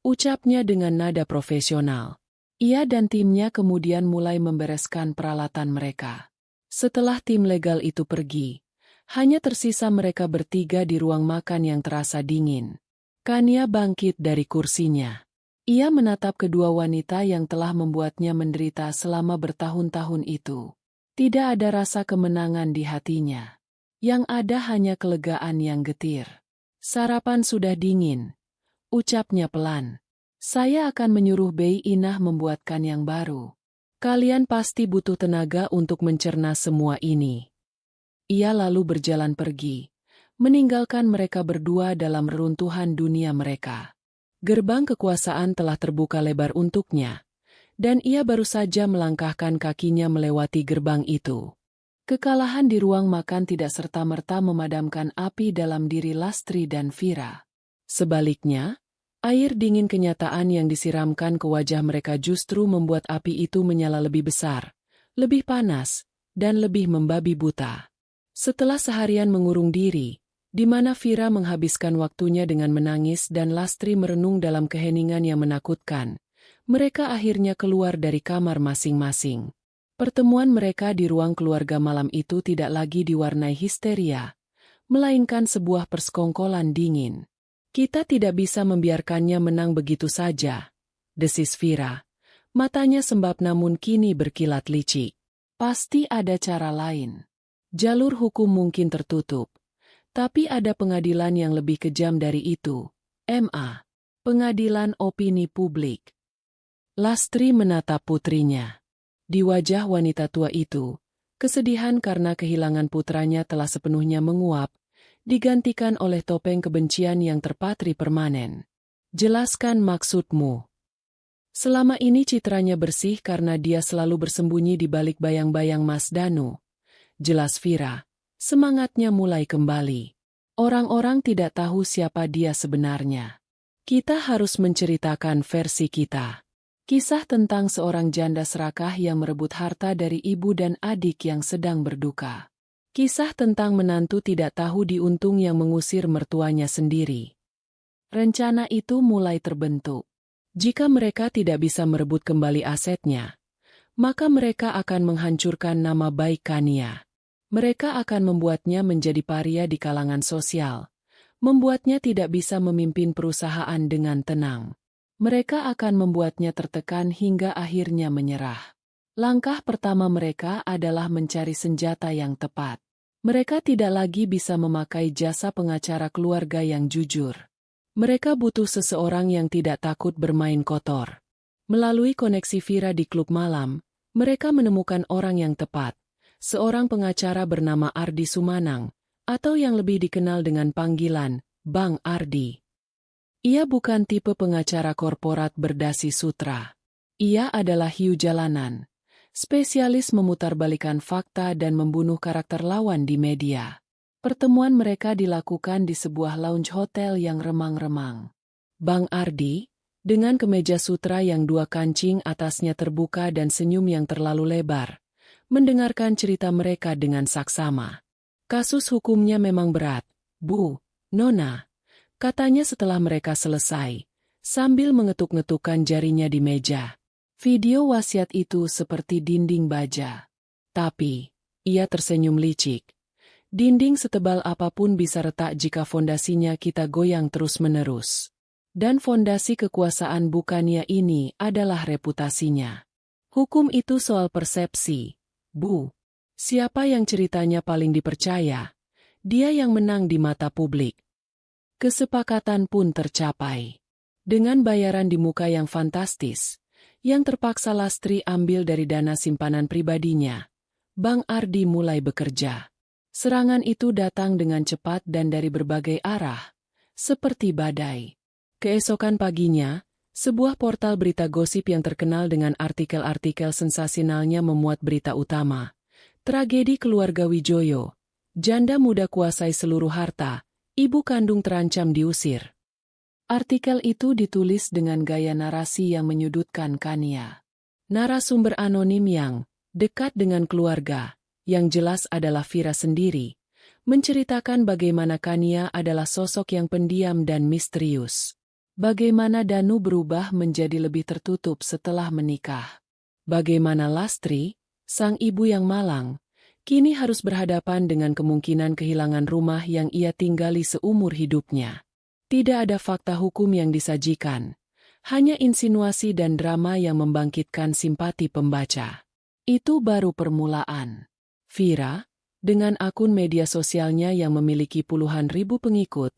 Ucapnya dengan nada profesional. Ia dan timnya kemudian mulai membereskan peralatan mereka. Setelah tim legal itu pergi, hanya tersisa mereka bertiga di ruang makan yang terasa dingin. Kania bangkit dari kursinya. Ia menatap kedua wanita yang telah membuatnya menderita selama bertahun-tahun itu. Tidak ada rasa kemenangan di hatinya. Yang ada hanya kelegaan yang getir. Sarapan sudah dingin. Ucapnya pelan. Saya akan menyuruh Bei Inah membuatkan yang baru. Kalian pasti butuh tenaga untuk mencerna semua ini. Ia lalu berjalan pergi, meninggalkan mereka berdua dalam reruntuhan dunia mereka. Gerbang kekuasaan telah terbuka lebar untuknya, dan ia baru saja melangkahkan kakinya melewati gerbang itu. Kekalahan di ruang makan tidak serta-merta memadamkan api dalam diri Lastri dan Vira. Sebaliknya, air dingin kenyataan yang disiramkan ke wajah mereka justru membuat api itu menyala lebih besar, lebih panas, dan lebih membabi buta. Setelah seharian mengurung diri, di mana Vira menghabiskan waktunya dengan menangis dan Lastri merenung dalam keheningan yang menakutkan, mereka akhirnya keluar dari kamar masing-masing. Pertemuan mereka di ruang keluarga malam itu tidak lagi diwarnai histeria, melainkan sebuah persekongkolan dingin. Kita tidak bisa membiarkannya menang begitu saja, desis Vira. Matanya sembab namun kini berkilat licik. Pasti ada cara lain. Jalur hukum mungkin tertutup, tapi ada pengadilan yang lebih kejam dari itu, MA. Pengadilan Opini Publik. Lastri menatap putrinya. Di wajah wanita tua itu, kesedihan karena kehilangan putranya telah sepenuhnya menguap, digantikan oleh topeng kebencian yang terpatri permanen. Jelaskan maksudmu. Selama ini citranya bersih karena dia selalu bersembunyi di balik bayang-bayang Mas Danu. Jelas Vira, semangatnya mulai kembali. Orang-orang tidak tahu siapa dia sebenarnya. Kita harus menceritakan versi kita. Kisah tentang seorang janda serakah yang merebut harta dari ibu dan adik yang sedang berduka. Kisah tentang menantu tidak tahu diuntung yang mengusir mertuanya sendiri. Rencana itu mulai terbentuk. Jika mereka tidak bisa merebut kembali asetnya, maka mereka akan menghancurkan nama baik Kania. Mereka akan membuatnya menjadi paria di kalangan sosial, membuatnya tidak bisa memimpin perusahaan dengan tenang. Mereka akan membuatnya tertekan hingga akhirnya menyerah. Langkah pertama mereka adalah mencari senjata yang tepat. Mereka tidak lagi bisa memakai jasa pengacara keluarga yang jujur. Mereka butuh seseorang yang tidak takut bermain kotor. Melalui koneksi Vira di klub malam, mereka menemukan orang yang tepat. Seorang pengacara bernama Ardi Sumanang, atau yang lebih dikenal dengan panggilan, Bang Ardi. Ia bukan tipe pengacara korporat berdasi sutra. Ia adalah hiu jalanan, spesialis memutarbalikan fakta dan membunuh karakter lawan di media. Pertemuan mereka dilakukan di sebuah lounge hotel yang remang-remang. Bang Ardi, dengan kemeja sutra yang dua kancing atasnya terbuka dan senyum yang terlalu lebar, mendengarkan cerita mereka dengan saksama. Kasus hukumnya memang berat, Bu, Nona, katanya setelah mereka selesai, sambil mengetuk-ngetukkan jarinya di meja. Video wasiat itu seperti dinding baja. Tapi, ia tersenyum licik. Dinding setebal apapun bisa retak jika fondasinya kita goyang terus-menerus. Dan fondasi kekuasaan bukannya ini adalah reputasinya. Hukum itu soal persepsi, Bu. Siapa yang ceritanya paling dipercaya, dia yang menang di mata publik. Kesepakatan pun tercapai. Dengan bayaran di muka yang fantastis, yang terpaksa Lastri ambil dari dana simpanan pribadinya, Bang Ardi mulai bekerja. Serangan itu datang dengan cepat dan dari berbagai arah, seperti badai. Keesokan paginya, sebuah portal berita gosip yang terkenal dengan artikel-artikel sensasionalnya memuat berita utama. Tragedi keluarga Wijoyo. Janda muda kuasai seluruh harta, ibu kandung terancam diusir. Artikel itu ditulis dengan gaya narasi yang menyudutkan Kania. Narasumber anonim yang dekat dengan keluarga, yang jelas adalah Vira sendiri, menceritakan bagaimana Kania adalah sosok yang pendiam dan misterius. Bagaimana Danu berubah menjadi lebih tertutup setelah menikah. Bagaimana Lastri, sang ibu yang malang, kini harus berhadapan dengan kemungkinan kehilangan rumah yang ia tinggali seumur hidupnya. Tidak ada fakta hukum yang disajikan, hanya insinuasi dan drama yang membangkitkan simpati pembaca. Itu baru permulaan. Vira, dengan akun media sosialnya yang memiliki puluhan ribu pengikut,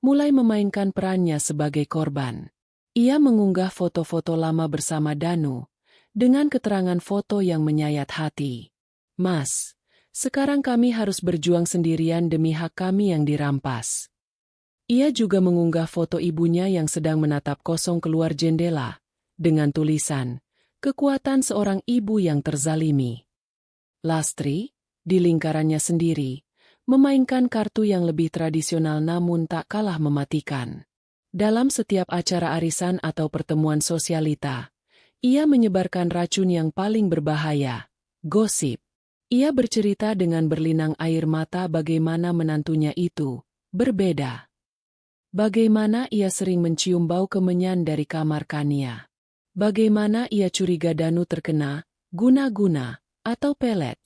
mulai memainkan perannya sebagai korban. Ia mengunggah foto-foto lama bersama Danu, dengan keterangan foto yang menyayat hati. Mas, sekarang kami harus berjuang sendirian demi hak kami yang dirampas. Ia juga mengunggah foto ibunya yang sedang menatap kosong keluar jendela, dengan tulisan, kekuatan seorang ibu yang terzalimi. Lastri, di lingkarannya sendiri, memainkan kartu yang lebih tradisional namun tak kalah mematikan. Dalam setiap acara arisan atau pertemuan sosialita, ia menyebarkan racun yang paling berbahaya, gosip. Ia bercerita dengan berlinang air mata bagaimana menantunya itu berbeda. Bagaimana ia sering mencium bau kemenyan dari kamar Kania. Bagaimana ia curiga Danu terkena guna-guna atau pelet.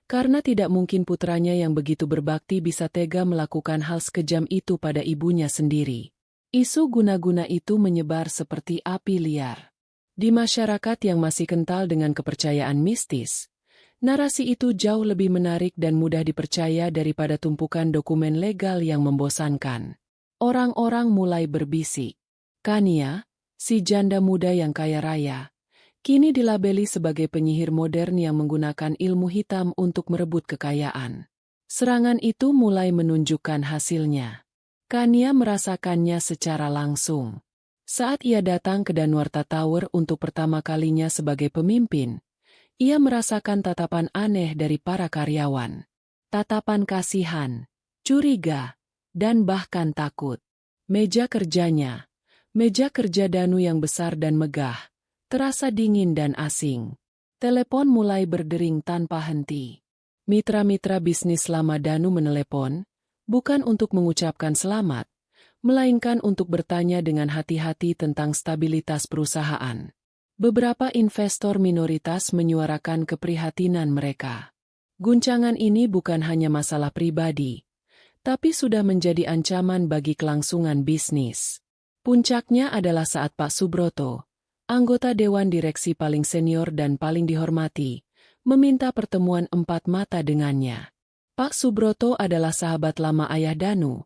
Karena tidak mungkin putranya yang begitu berbakti bisa tega melakukan hal sekejam itu pada ibunya sendiri. Isu guna-guna itu menyebar seperti api liar. Di masyarakat yang masih kental dengan kepercayaan mistis, narasi itu jauh lebih menarik dan mudah dipercaya daripada tumpukan dokumen legal yang membosankan. Orang-orang mulai berbisik. Kania, si janda muda yang kaya raya, kini dilabeli sebagai penyihir modern yang menggunakan ilmu hitam untuk merebut kekayaan. Serangan itu mulai menunjukkan hasilnya. Kania merasakannya secara langsung. Saat ia datang ke Danuarta Tower untuk pertama kalinya sebagai pemimpin, ia merasakan tatapan aneh dari para karyawan. Tatapan kasihan, curiga, dan bahkan takut. Meja kerja Danu yang besar dan megah, terasa dingin dan asing. Telepon mulai berdering tanpa henti. Mitra-mitra bisnis lama Danu menelepon, bukan untuk mengucapkan selamat, melainkan untuk bertanya dengan hati-hati tentang stabilitas perusahaan. Beberapa investor minoritas menyuarakan keprihatinan mereka. Guncangan ini bukan hanya masalah pribadi, tapi sudah menjadi ancaman bagi kelangsungan bisnis. Puncaknya adalah saat Pak Subroto, anggota Dewan Direksi paling senior dan paling dihormati, meminta pertemuan empat mata dengannya. Pak Subroto adalah sahabat lama ayah Danu,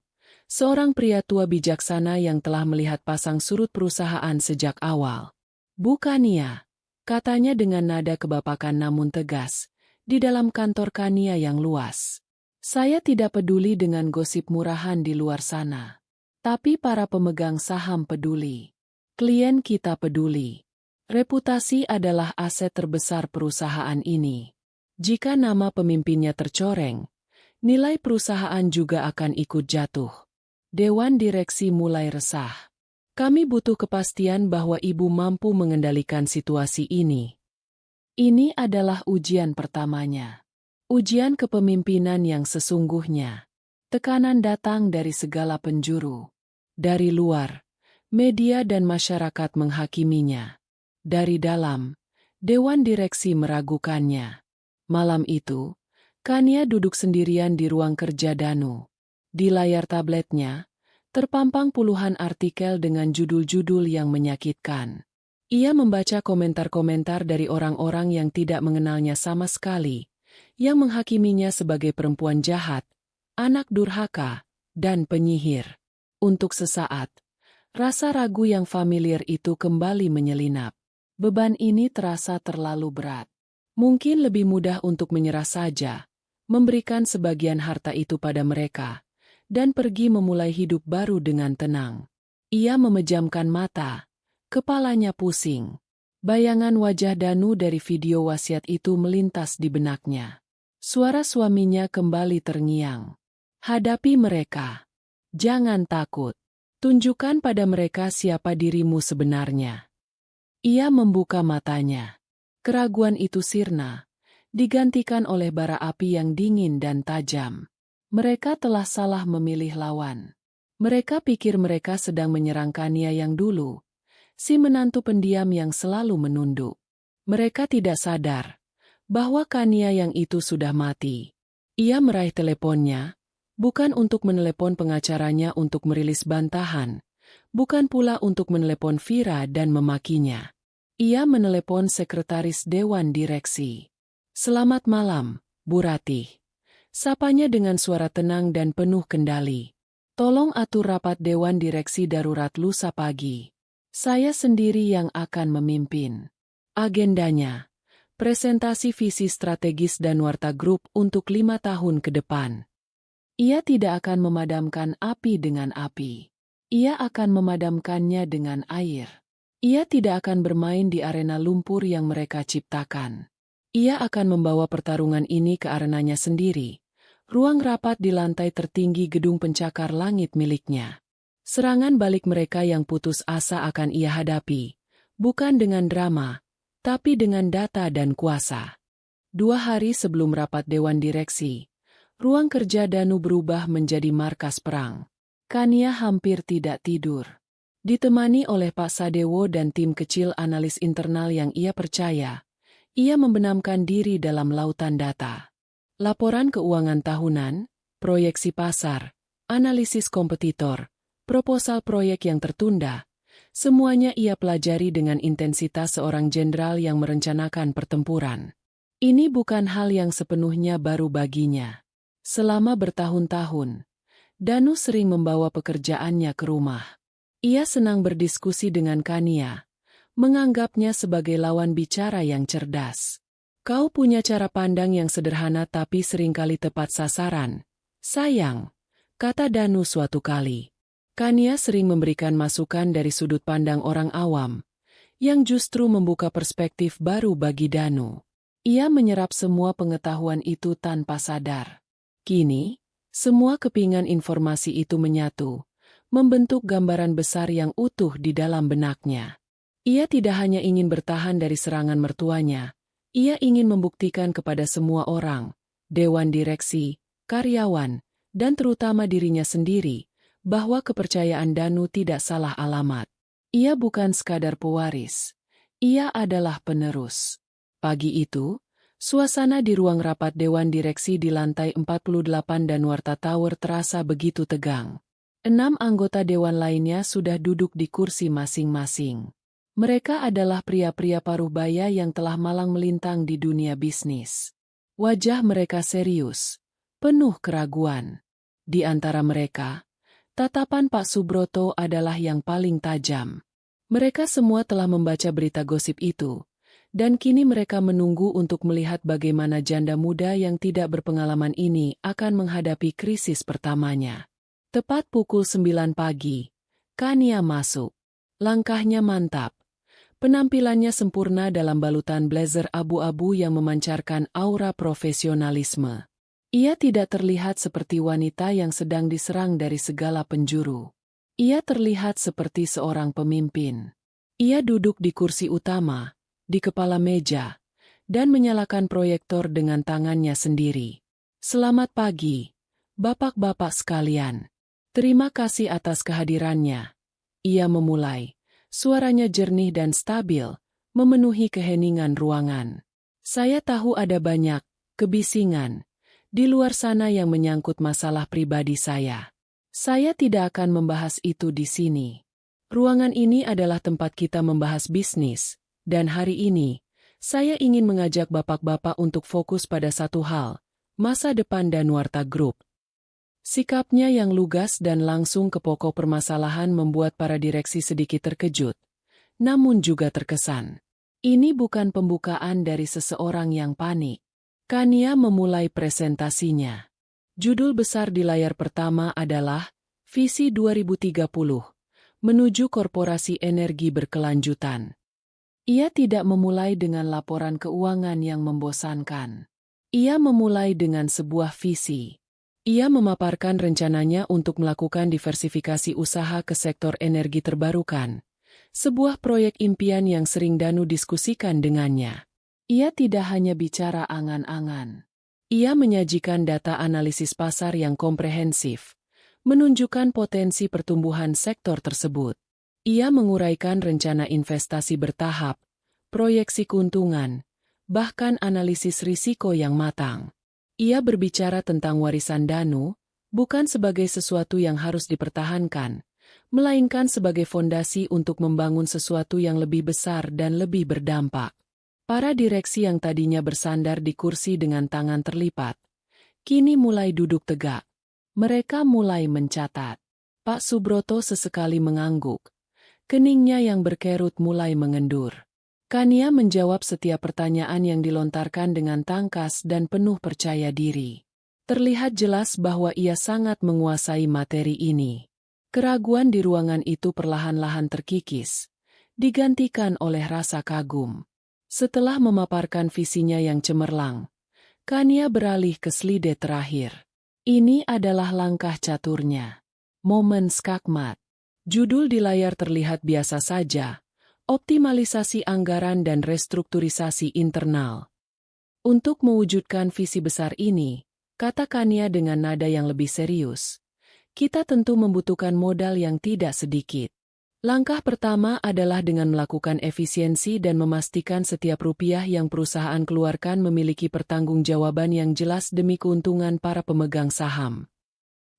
seorang pria tua bijaksana yang telah melihat pasang surut perusahaan sejak awal. Bukan ia, katanya dengan nada kebapakan namun tegas, di dalam kantor Kania yang luas. Saya tidak peduli dengan gosip murahan di luar sana. Tapi para pemegang saham peduli. Klien kita peduli. Reputasi adalah aset terbesar perusahaan ini. Jika nama pemimpinnya tercoreng, nilai perusahaan juga akan ikut jatuh. Dewan direksi mulai resah. Kami butuh kepastian bahwa ibu mampu mengendalikan situasi ini. Ini adalah ujian pertamanya. Ujian kepemimpinan yang sesungguhnya. Tekanan datang dari segala penjuru. Dari luar, media dan masyarakat menghakiminya. Dari dalam, Dewan Direksi meragukannya. Malam itu, Kania duduk sendirian di ruang kerja Danu. Di layar tabletnya, terpampang puluhan artikel dengan judul-judul yang menyakitkan. Ia membaca komentar-komentar dari orang-orang yang tidak mengenalnya sama sekali, yang menghakiminya sebagai perempuan jahat, anak durhaka, dan penyihir. Untuk sesaat, rasa ragu yang familiar itu kembali menyelinap. Beban ini terasa terlalu berat. Mungkin lebih mudah untuk menyerah saja, memberikan sebagian harta itu pada mereka, dan pergi memulai hidup baru dengan tenang. Ia memejamkan mata, kepalanya pusing. Bayangan wajah Danu dari video wasiat itu melintas di benaknya. Suara suaminya kembali terngiang. Hadapi mereka. Jangan takut. Tunjukkan pada mereka siapa dirimu sebenarnya. Ia membuka matanya. Keraguan itu sirna, digantikan oleh bara api yang dingin dan tajam. Mereka telah salah memilih lawan. Mereka pikir mereka sedang menyerang Kania yang dulu, si menantu pendiam yang selalu menunduk. Mereka tidak sadar bahwa Kania yang itu sudah mati. Ia meraih teleponnya, bukan untuk menelepon pengacaranya untuk merilis bantahan, bukan pula untuk menelepon Vira dan memakinya. Ia menelepon sekretaris Dewan Direksi. "Selamat malam, Bu Ratih." Sapanya dengan suara tenang dan penuh kendali. "Tolong atur rapat Dewan Direksi darurat lusa pagi. Saya sendiri yang akan memimpin. Agendanya, presentasi visi strategis Danuarta Group untuk 5 tahun ke depan." Ia tidak akan memadamkan api dengan api. Ia akan memadamkannya dengan air. Ia tidak akan bermain di arena lumpur yang mereka ciptakan. Ia akan membawa pertarungan ini ke arenanya sendiri, ruang rapat di lantai tertinggi gedung pencakar langit miliknya. Serangan balik mereka yang putus asa akan ia hadapi, bukan dengan drama, tapi dengan data dan kuasa. 2 hari sebelum rapat Dewan Direksi, ruang kerja Danu berubah menjadi markas perang. Kania hampir tidak tidur. Ditemani oleh Pak Sadewo dan tim kecil analis internal yang ia percaya, ia membenamkan diri dalam lautan data. Laporan keuangan tahunan, proyeksi pasar, analisis kompetitor, proposal proyek yang tertunda, semuanya ia pelajari dengan intensitas seorang jenderal yang merencanakan pertempuran. Ini bukan hal yang sepenuhnya baru baginya. Selama bertahun-tahun, Danu sering membawa pekerjaannya ke rumah. Ia senang berdiskusi dengan Kania, menganggapnya sebagai lawan bicara yang cerdas. "Kau punya cara pandang yang sederhana tapi seringkali tepat sasaran, sayang," kata Danu suatu kali. Kania sering memberikan masukan dari sudut pandang orang awam, yang justru membuka perspektif baru bagi Danu. Ia menyerap semua pengetahuan itu tanpa sadar. Kini, semua kepingan informasi itu menyatu, membentuk gambaran besar yang utuh di dalam benaknya. Ia tidak hanya ingin bertahan dari serangan mertuanya, ia ingin membuktikan kepada semua orang, Dewan Direksi, karyawan, dan terutama dirinya sendiri, bahwa kepercayaan Danu tidak salah alamat. Ia bukan sekadar pewaris, ia adalah penerus. Pagi itu, suasana di ruang rapat Dewan Direksi di lantai 48 Danuarta Tower terasa begitu tegang. 6 anggota dewan lainnya sudah duduk di kursi masing-masing. Mereka adalah pria-pria paruh baya yang telah malang melintang di dunia bisnis. Wajah mereka serius, penuh keraguan. Di antara mereka, tatapan Pak Subroto adalah yang paling tajam. Mereka semua telah membaca berita gosip itu, dan kini mereka menunggu untuk melihat bagaimana janda muda yang tidak berpengalaman ini akan menghadapi krisis pertamanya. Tepat pukul 9 pagi, Kania masuk. Langkahnya mantap. Penampilannya sempurna dalam balutan blazer abu-abu yang memancarkan aura profesionalisme. Ia tidak terlihat seperti wanita yang sedang diserang dari segala penjuru. Ia terlihat seperti seorang pemimpin. Ia duduk di kursi utama, di kepala meja, dan menyalakan proyektor dengan tangannya sendiri. Selamat pagi, bapak-bapak sekalian. Terima kasih atas kehadirannya. Ia memulai. Suaranya jernih dan stabil, memenuhi keheningan ruangan. Saya tahu ada banyak kebisingan di luar sana yang menyangkut masalah pribadi saya. Saya tidak akan membahas itu di sini. Ruangan ini adalah tempat kita membahas bisnis, dan hari ini, saya ingin mengajak bapak-bapak untuk fokus pada satu hal, masa depan Danuarta Group. Sikapnya yang lugas dan langsung ke pokok permasalahan membuat para direksi sedikit terkejut, namun juga terkesan. Ini bukan pembukaan dari seseorang yang panik. Kania memulai presentasinya. Judul besar di layar pertama adalah Visi 2030, menuju korporasi energi berkelanjutan. Ia tidak memulai dengan laporan keuangan yang membosankan. Ia memulai dengan sebuah visi. Ia memaparkan rencananya untuk melakukan diversifikasi usaha ke sektor energi terbarukan, sebuah proyek impian yang sering Danu diskusikan dengannya. Ia tidak hanya bicara angan-angan. Ia menyajikan data analisis pasar yang komprehensif, menunjukkan potensi pertumbuhan sektor tersebut. Ia menguraikan rencana investasi bertahap, proyeksi keuntungan, bahkan analisis risiko yang matang. Ia berbicara tentang warisan Danu, bukan sebagai sesuatu yang harus dipertahankan, melainkan sebagai fondasi untuk membangun sesuatu yang lebih besar dan lebih berdampak. Para direksi yang tadinya bersandar di kursi dengan tangan terlipat, kini mulai duduk tegak. Mereka mulai mencatat. Pak Subroto sesekali mengangguk. Keningnya yang berkerut mulai mengendur. Kania menjawab setiap pertanyaan yang dilontarkan dengan tangkas dan penuh percaya diri. Terlihat jelas bahwa ia sangat menguasai materi ini. Keraguan di ruangan itu perlahan-lahan terkikis, digantikan oleh rasa kagum. Setelah memaparkan visinya yang cemerlang, Kania beralih ke slide terakhir. Ini adalah langkah caturnya. Momen skakmat. Judul di layar terlihat biasa saja. Optimalisasi anggaran dan restrukturisasi internal. Untuk mewujudkan visi besar ini, kata Kania dengan nada yang lebih serius, kita tentu membutuhkan modal yang tidak sedikit. Langkah pertama adalah dengan melakukan efisiensi dan memastikan setiap rupiah yang perusahaan keluarkan memiliki pertanggungjawaban yang jelas demi keuntungan para pemegang saham.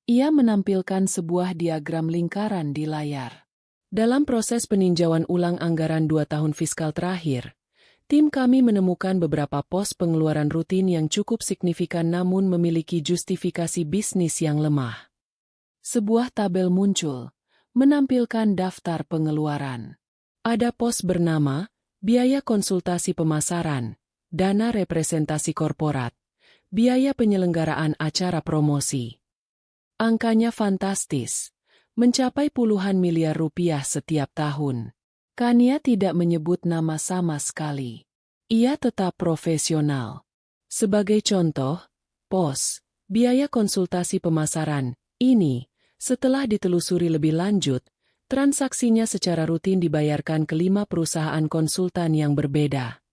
Ia menampilkan sebuah diagram lingkaran di layar. Dalam proses peninjauan ulang anggaran 2 tahun fiskal terakhir, tim kami menemukan beberapa pos pengeluaran rutin yang cukup signifikan namun memiliki justifikasi bisnis yang lemah. Sebuah tabel muncul, menampilkan daftar pengeluaran. Ada pos bernama, biaya konsultasi pemasaran, dana representasi korporat, biaya penyelenggaraan acara promosi. Angkanya fantastis. Mencapai puluhan miliar rupiah setiap tahun. Kania tidak menyebut nama sama sekali. Ia tetap profesional. Sebagai contoh, pos, biaya konsultasi pemasaran, ini, setelah ditelusuri lebih lanjut, transaksinya secara rutin dibayarkan ke 5 perusahaan konsultan yang berbeda.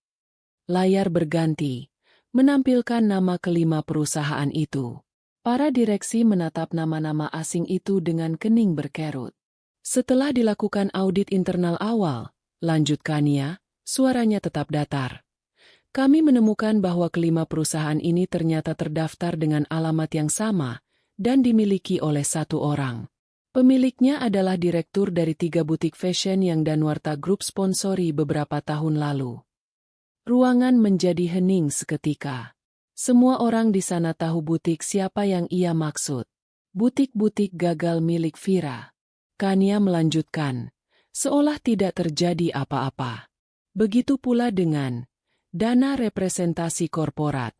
Layar berganti, menampilkan nama ke-5 perusahaan itu. Para direksi menatap nama-nama asing itu dengan kening berkerut. Setelah dilakukan audit internal awal, lanjut Kania, suaranya tetap datar. Kami menemukan bahwa ke-5 perusahaan ini ternyata terdaftar dengan alamat yang sama dan dimiliki oleh satu orang. Pemiliknya adalah direktur dari 3 butik fashion yang Danuarta Group sponsori beberapa tahun lalu. Ruangan menjadi hening seketika. Semua orang di sana tahu butik siapa yang ia maksud. Butik-butik gagal milik Vira. Kania melanjutkan, seolah tidak terjadi apa-apa. Begitu pula dengan dana representasi korporat.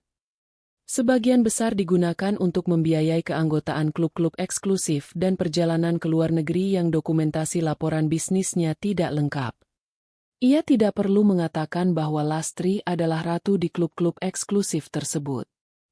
Sebagian besar digunakan untuk membiayai keanggotaan klub-klub eksklusif dan perjalanan ke luar negeri yang dokumentasi laporan bisnisnya tidak lengkap. Ia tidak perlu mengatakan bahwa Lastri adalah ratu di klub-klub eksklusif tersebut.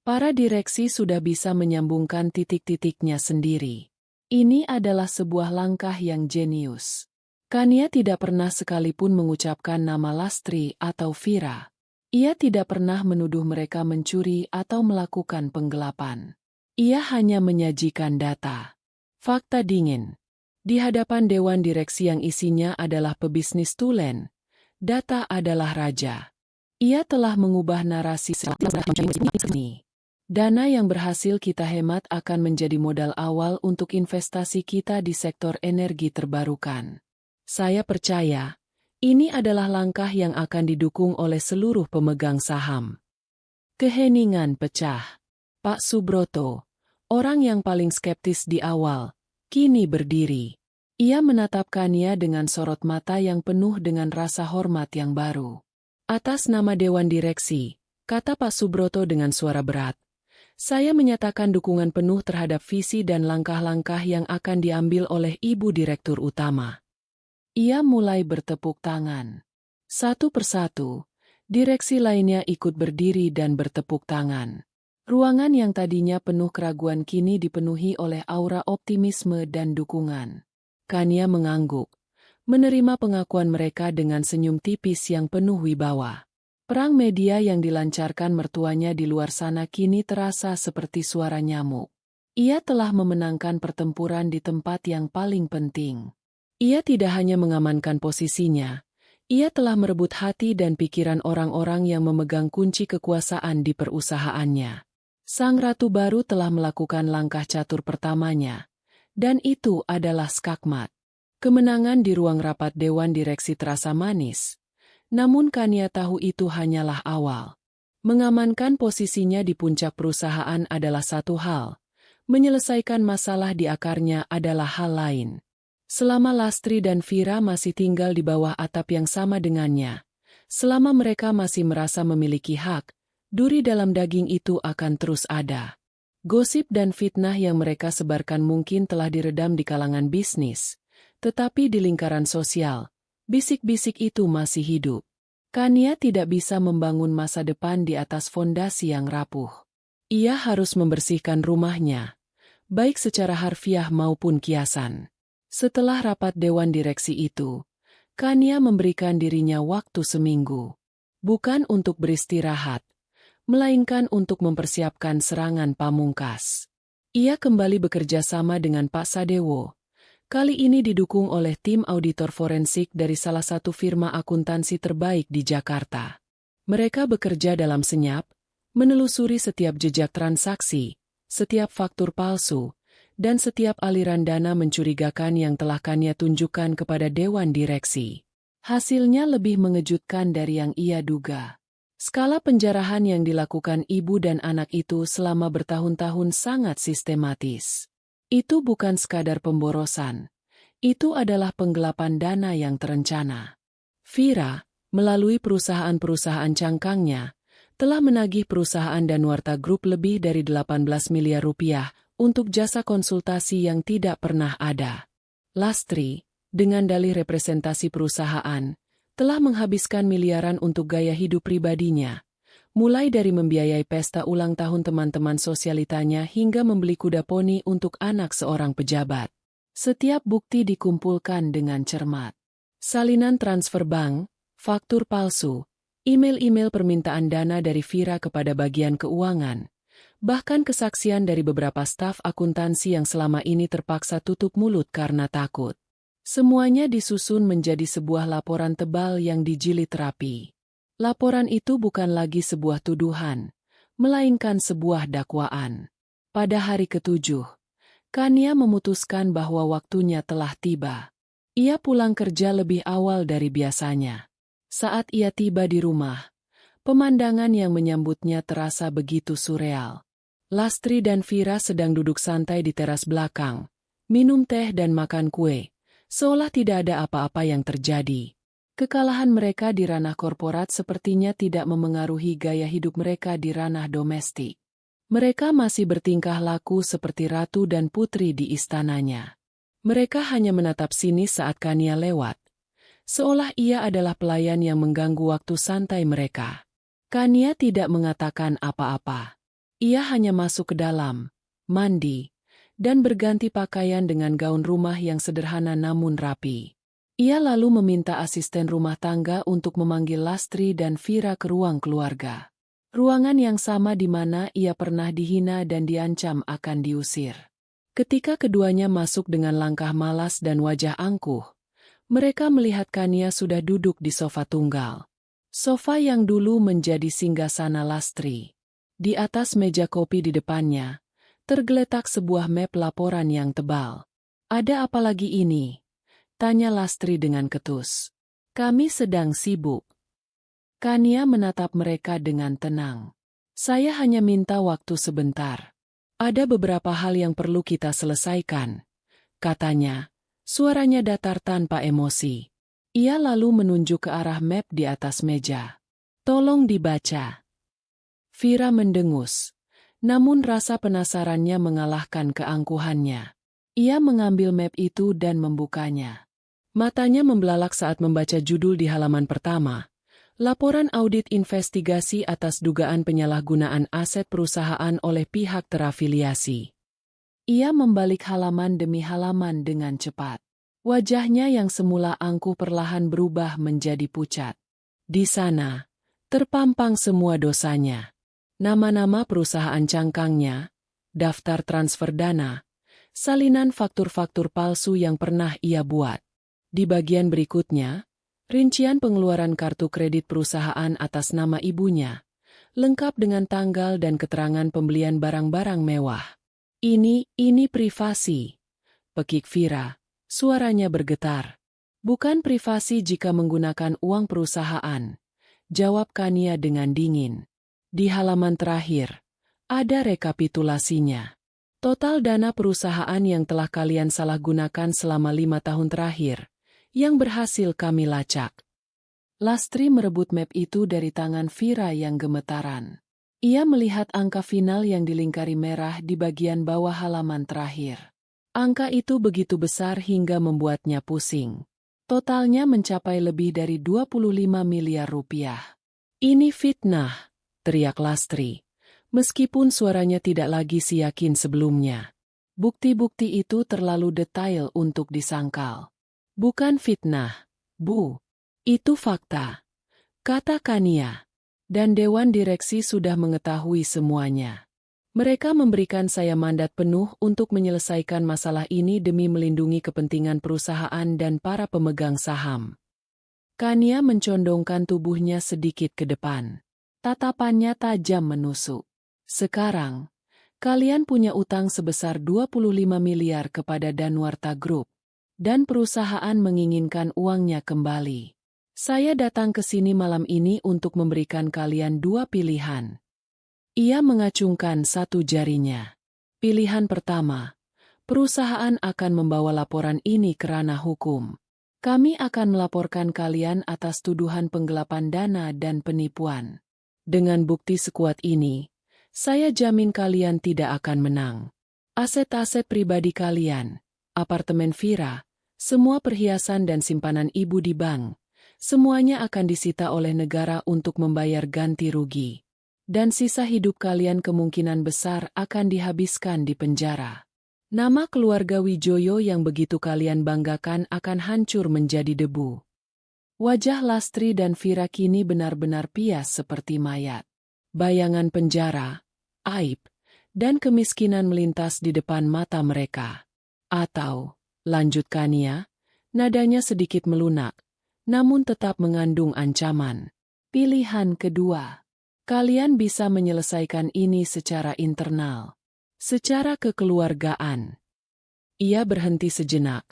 Para direksi sudah bisa menyambungkan titik-titiknya sendiri. Ini adalah sebuah langkah yang jenius. Kania tidak pernah sekalipun mengucapkan nama Lastri atau Vira. Ia tidak pernah menuduh mereka mencuri atau melakukan penggelapan. Ia hanya menyajikan data. Fakta dingin. Di hadapan dewan direksi yang isinya adalah pebisnis tulen, data adalah raja. Ia telah mengubah narasi ini. Dana yang berhasil kita hemat akan menjadi modal awal untuk investasi kita di sektor energi terbarukan. Saya percaya, ini adalah langkah yang akan didukung oleh seluruh pemegang saham. Keheningan pecah. Pak Subroto, orang yang paling skeptis di awal, kini berdiri. Ia menatap Kania dengan sorot mata yang penuh dengan rasa hormat yang baru. Atas nama Dewan Direksi, kata Pak Subroto dengan suara berat, saya menyatakan dukungan penuh terhadap visi dan langkah-langkah yang akan diambil oleh Ibu Direktur Utama. Ia mulai bertepuk tangan. Satu persatu, direksi lainnya ikut berdiri dan bertepuk tangan. Ruangan yang tadinya penuh keraguan kini dipenuhi oleh aura optimisme dan dukungan. Kania mengangguk, menerima pengakuan mereka dengan senyum tipis yang penuh wibawa. Perang media yang dilancarkan mertuanya di luar sana kini terasa seperti suara nyamuk. Ia telah memenangkan pertempuran di tempat yang paling penting. Ia tidak hanya mengamankan posisinya, ia telah merebut hati dan pikiran orang-orang yang memegang kunci kekuasaan di perusahaannya. Sang ratu baru telah melakukan langkah catur pertamanya, dan itu adalah skakmat. Kemenangan di ruang rapat Dewan Direksi terasa manis. Namun Kania tahu itu hanyalah awal. Mengamankan posisinya di puncak perusahaan adalah satu hal. Menyelesaikan masalah di akarnya adalah hal lain. Selama Lastri dan Vira masih tinggal di bawah atap yang sama dengannya, selama mereka masih merasa memiliki hak, duri dalam daging itu akan terus ada. Gosip dan fitnah yang mereka sebarkan mungkin telah diredam di kalangan bisnis, tetapi di lingkaran sosial, bisik-bisik itu masih hidup. Kania tidak bisa membangun masa depan di atas fondasi yang rapuh. Ia harus membersihkan rumahnya, baik secara harfiah maupun kiasan. Setelah rapat Dewan Direksi itu, Kania memberikan dirinya waktu seminggu. Bukan untuk beristirahat, melainkan untuk mempersiapkan serangan pamungkas. Ia kembali bekerja sama dengan Pak Sadewo. Kali ini didukung oleh tim auditor forensik dari salah satu firma akuntansi terbaik di Jakarta. Mereka bekerja dalam senyap, menelusuri setiap jejak transaksi, setiap faktur palsu, dan setiap aliran dana mencurigakan yang telah Kania tunjukkan kepada Dewan Direksi. Hasilnya lebih mengejutkan dari yang ia duga. Skala penjarahan yang dilakukan ibu dan anak itu selama bertahun-tahun sangat sistematis. Itu bukan sekadar pemborosan. Itu adalah penggelapan dana yang terencana. Vira, melalui perusahaan-perusahaan cangkangnya, telah menagih perusahaan Danuarta Group lebih dari 18 miliar rupiah untuk jasa konsultasi yang tidak pernah ada. Lastri, dengan dalih representasi perusahaan, telah menghabiskan miliaran untuk gaya hidup pribadinya, mulai dari membiayai pesta ulang tahun teman-teman sosialitanya hingga membeli kuda poni untuk anak seorang pejabat. Setiap bukti dikumpulkan dengan cermat. Salinan transfer bank, faktur palsu, email-email permintaan dana dari Vira kepada bagian keuangan, bahkan kesaksian dari beberapa staf akuntansi yang selama ini terpaksa tutup mulut karena takut. Semuanya disusun menjadi sebuah laporan tebal yang dijilid rapi. Laporan itu bukan lagi sebuah tuduhan, melainkan sebuah dakwaan. Pada hari ke-7, Kania memutuskan bahwa waktunya telah tiba. Ia pulang kerja lebih awal dari biasanya. Saat ia tiba di rumah, pemandangan yang menyambutnya terasa begitu surreal. Lastri dan Vira sedang duduk santai di teras belakang, minum teh dan makan kue, seolah tidak ada apa-apa yang terjadi. Kekalahan mereka di ranah korporat sepertinya tidak memengaruhi gaya hidup mereka di ranah domestik. Mereka masih bertingkah laku seperti ratu dan putri di istananya. Mereka hanya menatap sinis saat Kania lewat, seolah ia adalah pelayan yang mengganggu waktu santai mereka. Kania tidak mengatakan apa-apa. Ia hanya masuk ke dalam, mandi, dan berganti pakaian dengan gaun rumah yang sederhana namun rapi. Ia lalu meminta asisten rumah tangga untuk memanggil Lastri dan Vira ke ruang keluarga. Ruangan yang sama di mana ia pernah dihina dan diancam akan diusir. Ketika keduanya masuk dengan langkah malas dan wajah angkuh, mereka melihat Kania sudah duduk di sofa tunggal. Sofa yang dulu menjadi singgasana Lastri. Di atas meja kopi di depannya, tergeletak sebuah map laporan yang tebal. "Ada apa lagi ini?" tanya Lastri dengan ketus. "Kami sedang sibuk." Kania menatap mereka dengan tenang. "Saya hanya minta waktu sebentar. Ada beberapa hal yang perlu kita selesaikan," katanya. Suaranya datar tanpa emosi. Ia lalu menunjuk ke arah map di atas meja. "Tolong dibaca." Vira mendengus. Namun rasa penasarannya mengalahkan keangkuhannya. Ia mengambil map itu dan membukanya. Matanya membelalak saat membaca judul di halaman pertama. Laporan audit investigasi atas dugaan penyalahgunaan aset perusahaan oleh pihak terafiliasi. Ia membalik halaman demi halaman dengan cepat. Wajahnya yang semula angkuh perlahan berubah menjadi pucat. Di sana, terpampang semua dosanya. Nama-nama perusahaan cangkangnya, daftar transfer dana, salinan faktur-faktur palsu yang pernah ia buat. Di bagian berikutnya, rincian pengeluaran kartu kredit perusahaan atas nama ibunya, lengkap dengan tanggal dan keterangan pembelian barang-barang mewah. Ini privasi," pekik Vira, suaranya bergetar. "Bukan privasi jika menggunakan uang perusahaan," jawab Kania dengan dingin. Di halaman terakhir, ada rekapitulasinya. Total dana perusahaan yang telah kalian salah gunakan selama 5 tahun terakhir, yang berhasil kami lacak. Lastri merebut map itu dari tangan Vira yang gemetaran. Ia melihat angka final yang dilingkari merah di bagian bawah halaman terakhir. Angka itu begitu besar hingga membuatnya pusing. Totalnya mencapai lebih dari 25 miliar rupiah. "Ini fitnah," teriak Lastri. Meskipun suaranya tidak lagi seyakin sebelumnya. Bukti-bukti itu terlalu detail untuk disangkal. "Bukan fitnah, Bu. Itu fakta," kata Kania. "Dan Dewan Direksi sudah mengetahui semuanya. Mereka memberikan saya mandat penuh untuk menyelesaikan masalah ini demi melindungi kepentingan perusahaan dan para pemegang saham." Kania mencondongkan tubuhnya sedikit ke depan. Tatapannya tajam menusuk. "Sekarang, kalian punya utang sebesar 25 miliar kepada Danuarta Group, dan perusahaan menginginkan uangnya kembali. Saya datang ke sini malam ini untuk memberikan kalian 2 pilihan." Ia mengacungkan satu jarinya. "Pilihan pertama, perusahaan akan membawa laporan ini ke ranah hukum. Kami akan melaporkan kalian atas tuduhan penggelapan dana dan penipuan. Dengan bukti sekuat ini, saya jamin kalian tidak akan menang. Aset-aset pribadi kalian, apartemen Vira, semua perhiasan dan simpanan ibu di bank, semuanya akan disita oleh negara untuk membayar ganti rugi. Dan sisa hidup kalian kemungkinan besar akan dihabiskan di penjara. Nama keluarga Wijoyo yang begitu kalian banggakan akan hancur menjadi debu." Wajah Lastri dan Vira kini benar-benar pias seperti mayat. Bayangan penjara, aib, dan kemiskinan melintas di depan mata mereka. "Atau," lanjut Kania, nadanya sedikit melunak, namun tetap mengandung ancaman. "Pilihan kedua. Kalian bisa menyelesaikan ini secara internal. Secara kekeluargaan." Ia berhenti sejenak,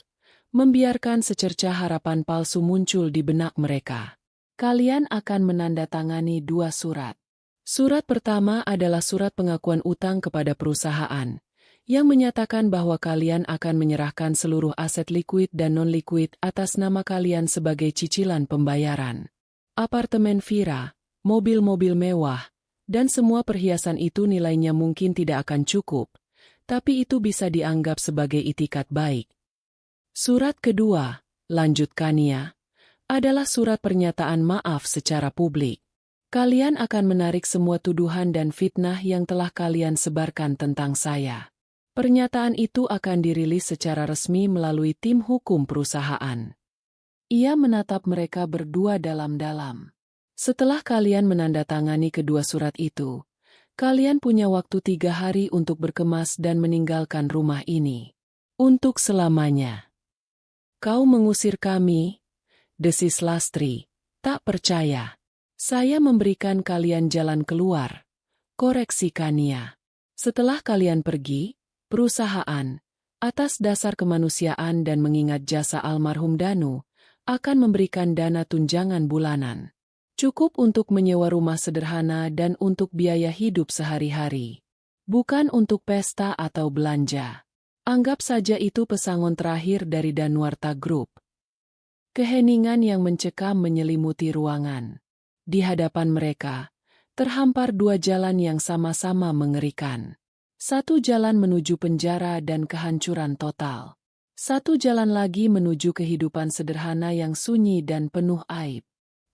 membiarkan secercah harapan palsu muncul di benak mereka. "Kalian akan menandatangani 2 surat. Surat pertama adalah surat pengakuan utang kepada perusahaan, yang menyatakan bahwa kalian akan menyerahkan seluruh aset likuid dan non-likuid atas nama kalian sebagai cicilan pembayaran. Apartemen Vira, mobil-mobil mewah, dan semua perhiasan itu nilainya mungkin tidak akan cukup, tapi itu bisa dianggap sebagai itikat baik. Surat kedua," lanjut Kania, "adalah surat pernyataan maaf secara publik. Kalian akan menarik semua tuduhan dan fitnah yang telah kalian sebarkan tentang saya. Pernyataan itu akan dirilis secara resmi melalui tim hukum perusahaan. Ia menatap mereka berdua dalam-dalam. Setelah kalian menandatangani kedua surat itu, kalian punya waktu 3 hari untuk berkemas dan meninggalkan rumah ini. Untuk selamanya. Kau mengusir kami? Desis Lastri. Tak percaya. Saya memberikan kalian jalan keluar. Koreksi Kania. Setelah kalian pergi, perusahaan, atas dasar kemanusiaan dan mengingat jasa almarhum Danu, akan memberikan dana tunjangan bulanan. Cukup untuk menyewa rumah sederhana dan untuk biaya hidup sehari-hari. Bukan untuk pesta atau belanja. Anggap saja itu pesangon terakhir dari Danuarta Group. Keheningan yang mencekam menyelimuti ruangan. Di hadapan mereka, terhampar 2 jalan yang sama-sama mengerikan. Satu jalan menuju penjara dan kehancuran total. Satu jalan lagi menuju kehidupan sederhana yang sunyi dan penuh aib.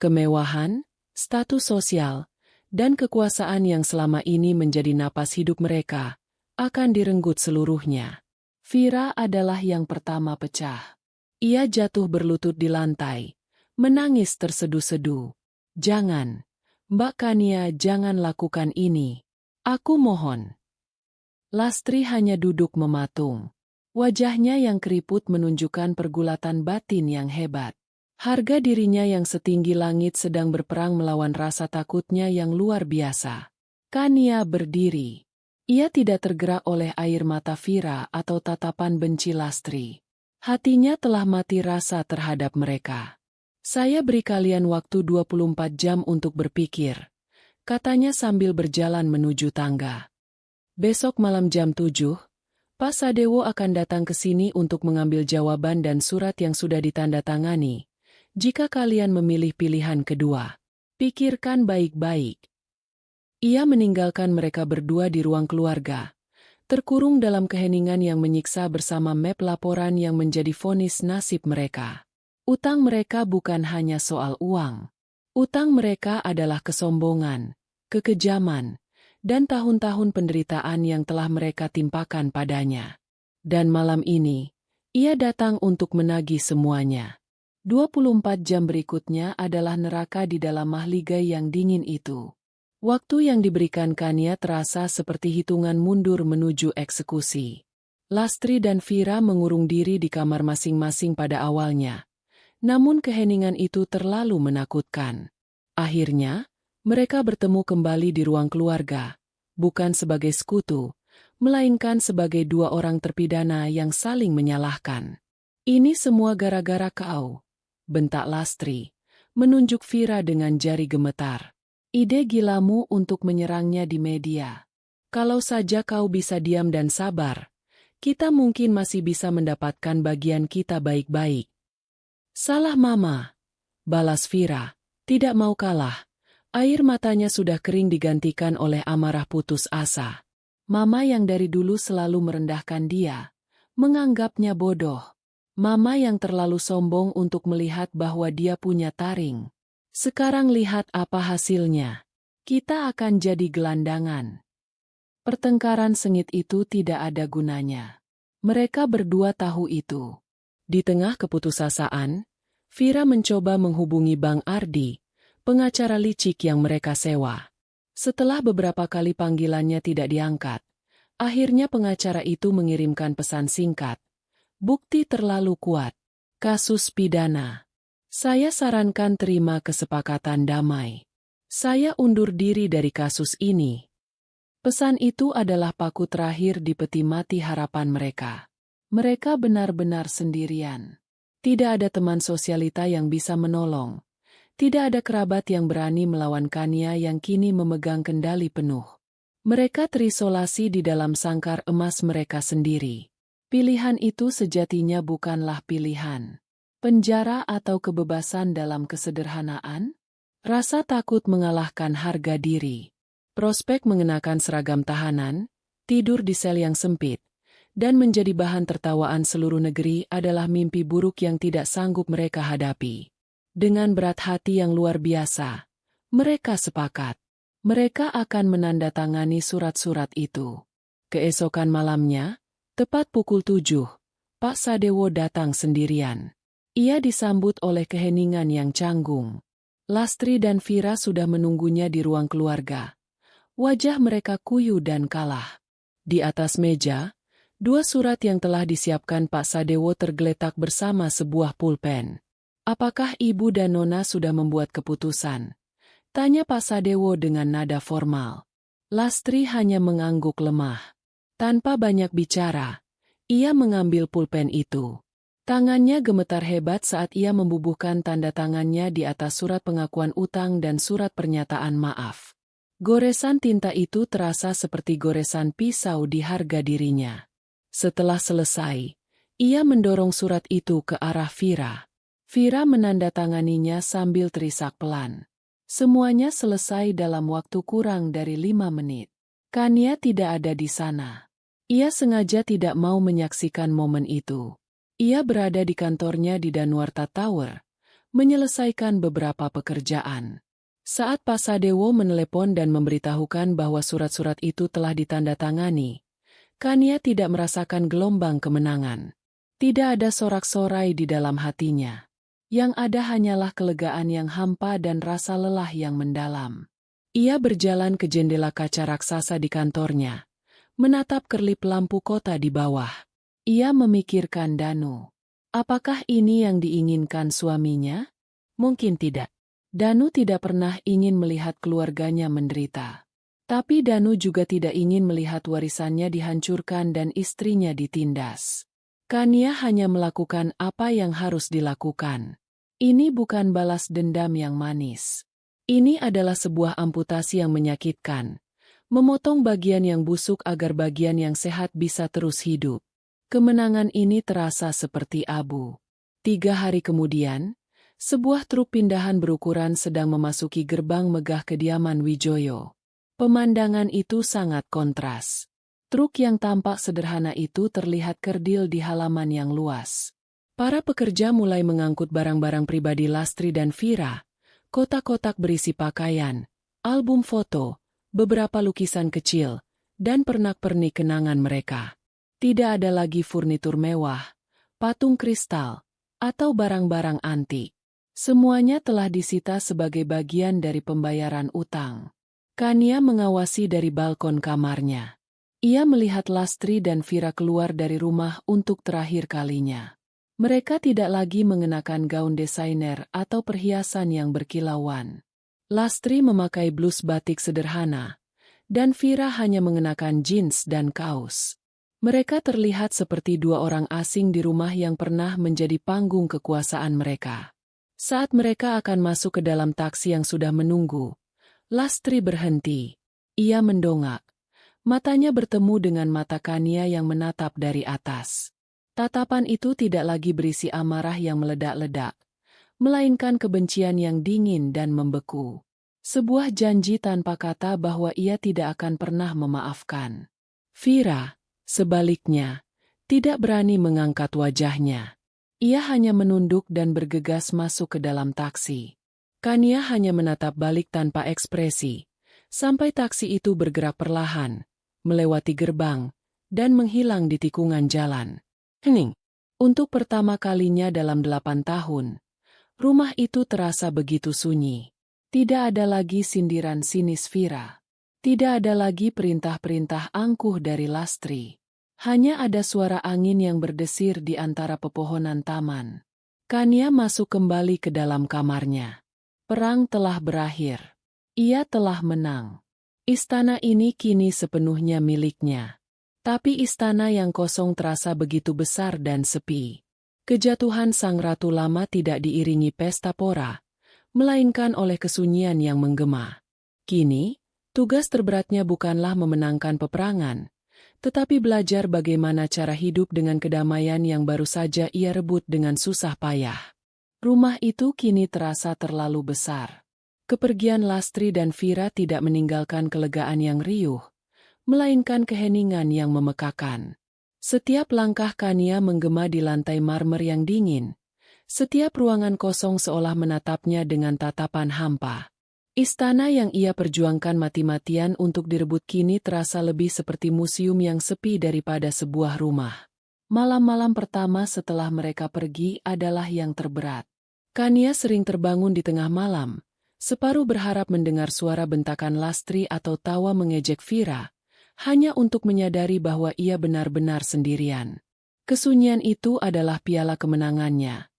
Kemewahan, status sosial, dan kekuasaan yang selama ini menjadi napas hidup mereka, akan direnggut seluruhnya. Vira adalah yang pertama pecah. Ia jatuh berlutut di lantai, menangis tersedu-sedu. Jangan, Mbak Kania, jangan lakukan ini. Aku mohon. Lastri hanya duduk mematung. Wajahnya yang keriput menunjukkan pergulatan batin yang hebat. Harga dirinya yang setinggi langit sedang berperang melawan rasa takutnya yang luar biasa. Kania berdiri. Ia tidak tergerak oleh air mata Vira atau tatapan benci Lastri. Hatinya telah mati rasa terhadap mereka. Saya beri kalian waktu 24 jam untuk berpikir, katanya sambil berjalan menuju tangga. Besok malam jam 7, Pak Sadewo akan datang ke sini untuk mengambil jawaban dan surat yang sudah ditandatangani. Jika kalian memilih pilihan kedua, pikirkan baik-baik. Ia meninggalkan mereka berdua di ruang keluarga, terkurung dalam keheningan yang menyiksa bersama map laporan yang menjadi vonis nasib mereka. Utang mereka bukan hanya soal uang. Utang mereka adalah kesombongan, kekejaman, dan tahun-tahun penderitaan yang telah mereka timpakan padanya. Dan malam ini, ia datang untuk menagih semuanya. 24 jam berikutnya adalah neraka di dalam mahligai yang dingin itu. Waktu yang diberikan Kania terasa seperti hitungan mundur menuju eksekusi. Lastri dan Vira mengurung diri di kamar masing-masing pada awalnya. Namun keheningan itu terlalu menakutkan. Akhirnya, mereka bertemu kembali di ruang keluarga, bukan sebagai sekutu, melainkan sebagai 2 orang terpidana yang saling menyalahkan. Ini semua gara-gara kau, bentak Lastri, menunjuk Vira dengan jari gemetar. Ide gilamu untuk menyerangnya di media. Kalau saja kau bisa diam dan sabar, kita mungkin masih bisa mendapatkan bagian kita baik-baik. Salah Mama, balas Vira, tidak mau kalah. Air matanya sudah kering digantikan oleh amarah putus asa. Mama yang dari dulu selalu merendahkan dia, menganggapnya bodoh. Mama yang terlalu sombong untuk melihat bahwa dia punya taring. Sekarang lihat apa hasilnya. Kita akan jadi gelandangan. Pertengkaran sengit itu tidak ada gunanya. Mereka berdua tahu itu. Di tengah keputusasaan, Vira mencoba menghubungi Bang Ardi, pengacara licik yang mereka sewa. Setelah beberapa kali panggilannya tidak diangkat, akhirnya pengacara itu mengirimkan pesan singkat. Bukti terlalu kuat. Kasus pidana. Saya sarankan terima kesepakatan damai. Saya undur diri dari kasus ini. Pesan itu adalah paku terakhir di peti mati harapan mereka. Mereka benar-benar sendirian. Tidak ada teman sosialita yang bisa menolong. Tidak ada kerabat yang berani melawan Kania yang kini memegang kendali penuh. Mereka terisolasi di dalam sangkar emas mereka sendiri. Pilihan itu sejatinya bukanlah pilihan. Penjara atau kebebasan dalam kesederhanaan? Rasa takut mengalahkan harga diri. Prospek mengenakan seragam tahanan, tidur di sel yang sempit, dan menjadi bahan tertawaan seluruh negeri adalah mimpi buruk yang tidak sanggup mereka hadapi. Dengan berat hati yang luar biasa, mereka sepakat. Mereka akan menandatangani surat-surat itu. Keesokan malamnya, Tepat pukul 7, Pak Sadewo datang sendirian. Ia disambut oleh keheningan yang canggung. Lastri dan Vira sudah menunggunya di ruang keluarga. Wajah mereka kuyu dan kalah. Di atas meja, 2 surat yang telah disiapkan Pak Sadewo tergeletak bersama sebuah pulpen. "Apakah Ibu dan Nona sudah membuat keputusan?" tanya Pak Sadewo dengan nada formal. Lastri hanya mengangguk lemah. Tanpa banyak bicara, ia mengambil pulpen itu. Tangannya gemetar hebat saat ia membubuhkan tanda tangannya di atas surat pengakuan utang dan surat pernyataan maaf. Goresan tinta itu terasa seperti goresan pisau di harga dirinya. Setelah selesai, ia mendorong surat itu ke arah Vira. Vira menandatanganinya sambil terisak pelan. Semuanya selesai dalam waktu kurang dari 5 menit. Kania tidak ada di sana. Ia sengaja tidak mau menyaksikan momen itu. Ia berada di kantornya di Danuarta Tower, menyelesaikan beberapa pekerjaan. Saat Pak Sadewo menelepon dan memberitahukan bahwa surat-surat itu telah ditandatangani, Kania tidak merasakan gelombang kemenangan. Tidak ada sorak-sorai di dalam hatinya. Yang ada hanyalah kelegaan yang hampa dan rasa lelah yang mendalam. Ia berjalan ke jendela kaca raksasa di kantornya, menatap kerlip lampu kota di bawah. Ia memikirkan Danu. Apakah ini yang diinginkan suaminya? Mungkin tidak. Danu tidak pernah ingin melihat keluarganya menderita. Tapi Danu juga tidak ingin melihat warisannya dihancurkan dan istrinya ditindas. Kania hanya melakukan apa yang harus dilakukan. Ini bukan balas dendam yang manis. Ini adalah sebuah amputasi yang menyakitkan. Memotong bagian yang busuk agar bagian yang sehat bisa terus hidup. Kemenangan ini terasa seperti abu. 3 hari kemudian, sebuah truk pindahan berukuran sedang memasuki gerbang megah kediaman Wijoyo. Pemandangan itu sangat kontras. Truk yang tampak sederhana itu terlihat kerdil di halaman yang luas. Para pekerja mulai mengangkut barang-barang pribadi Lastri dan Vira, kotak-kotak berisi pakaian, album foto, beberapa lukisan kecil, dan pernak-pernik kenangan mereka. Tidak ada lagi furnitur mewah, patung kristal, atau barang-barang antik. Semuanya telah disita sebagai bagian dari pembayaran utang. Kania mengawasi dari balkon kamarnya. Ia melihat Lastri dan Vira keluar dari rumah untuk terakhir kalinya. Mereka tidak lagi mengenakan gaun desainer atau perhiasan yang berkilauan. Lastri memakai blus batik sederhana, dan Vira hanya mengenakan jeans dan kaos. Mereka terlihat seperti 2 orang asing di rumah yang pernah menjadi panggung kekuasaan mereka. Saat mereka akan masuk ke dalam taksi yang sudah menunggu, Lastri berhenti. Ia mendongak. Matanya bertemu dengan mata Kania yang menatap dari atas. Tatapan itu tidak lagi berisi amarah yang meledak-ledak, melainkan kebencian yang dingin dan membeku. Sebuah janji tanpa kata bahwa ia tidak akan pernah memaafkan. Vira, sebaliknya, tidak berani mengangkat wajahnya. Ia hanya menunduk dan bergegas masuk ke dalam taksi. Kania hanya menatap balik tanpa ekspresi, sampai taksi itu bergerak perlahan, melewati gerbang, dan menghilang di tikungan jalan. Hening. Untuk pertama kalinya dalam 8 tahun, rumah itu terasa begitu sunyi. Tidak ada lagi sindiran sinis Vira. Tidak ada lagi perintah-perintah angkuh dari Lastri. Hanya ada suara angin yang berdesir di antara pepohonan taman. Kania masuk kembali ke dalam kamarnya. Perang telah berakhir. Ia telah menang. Istana ini kini sepenuhnya miliknya. Tapi istana yang kosong terasa begitu besar dan sepi. Kejatuhan sang ratu lama tidak diiringi pesta pora, melainkan oleh kesunyian yang menggema. Kini, tugas terberatnya bukanlah memenangkan peperangan, tetapi belajar bagaimana cara hidup dengan kedamaian yang baru saja ia rebut dengan susah payah. Rumah itu kini terasa terlalu besar. Kepergian Lastri dan Vira tidak meninggalkan kelegaan yang riuh, melainkan keheningan yang memekakan. Setiap langkah Kania menggema di lantai marmer yang dingin. Setiap ruangan kosong seolah menatapnya dengan tatapan hampa. Istana yang ia perjuangkan mati-matian untuk direbut kini terasa lebih seperti museum yang sepi daripada sebuah rumah. Malam-malam pertama setelah mereka pergi adalah yang terberat. Kania sering terbangun di tengah malam, separuh berharap mendengar suara bentakan Lastri atau tawa mengejek Vira, hanya untuk menyadari bahwa ia benar-benar sendirian. Kesunyian itu adalah piala kemenangannya,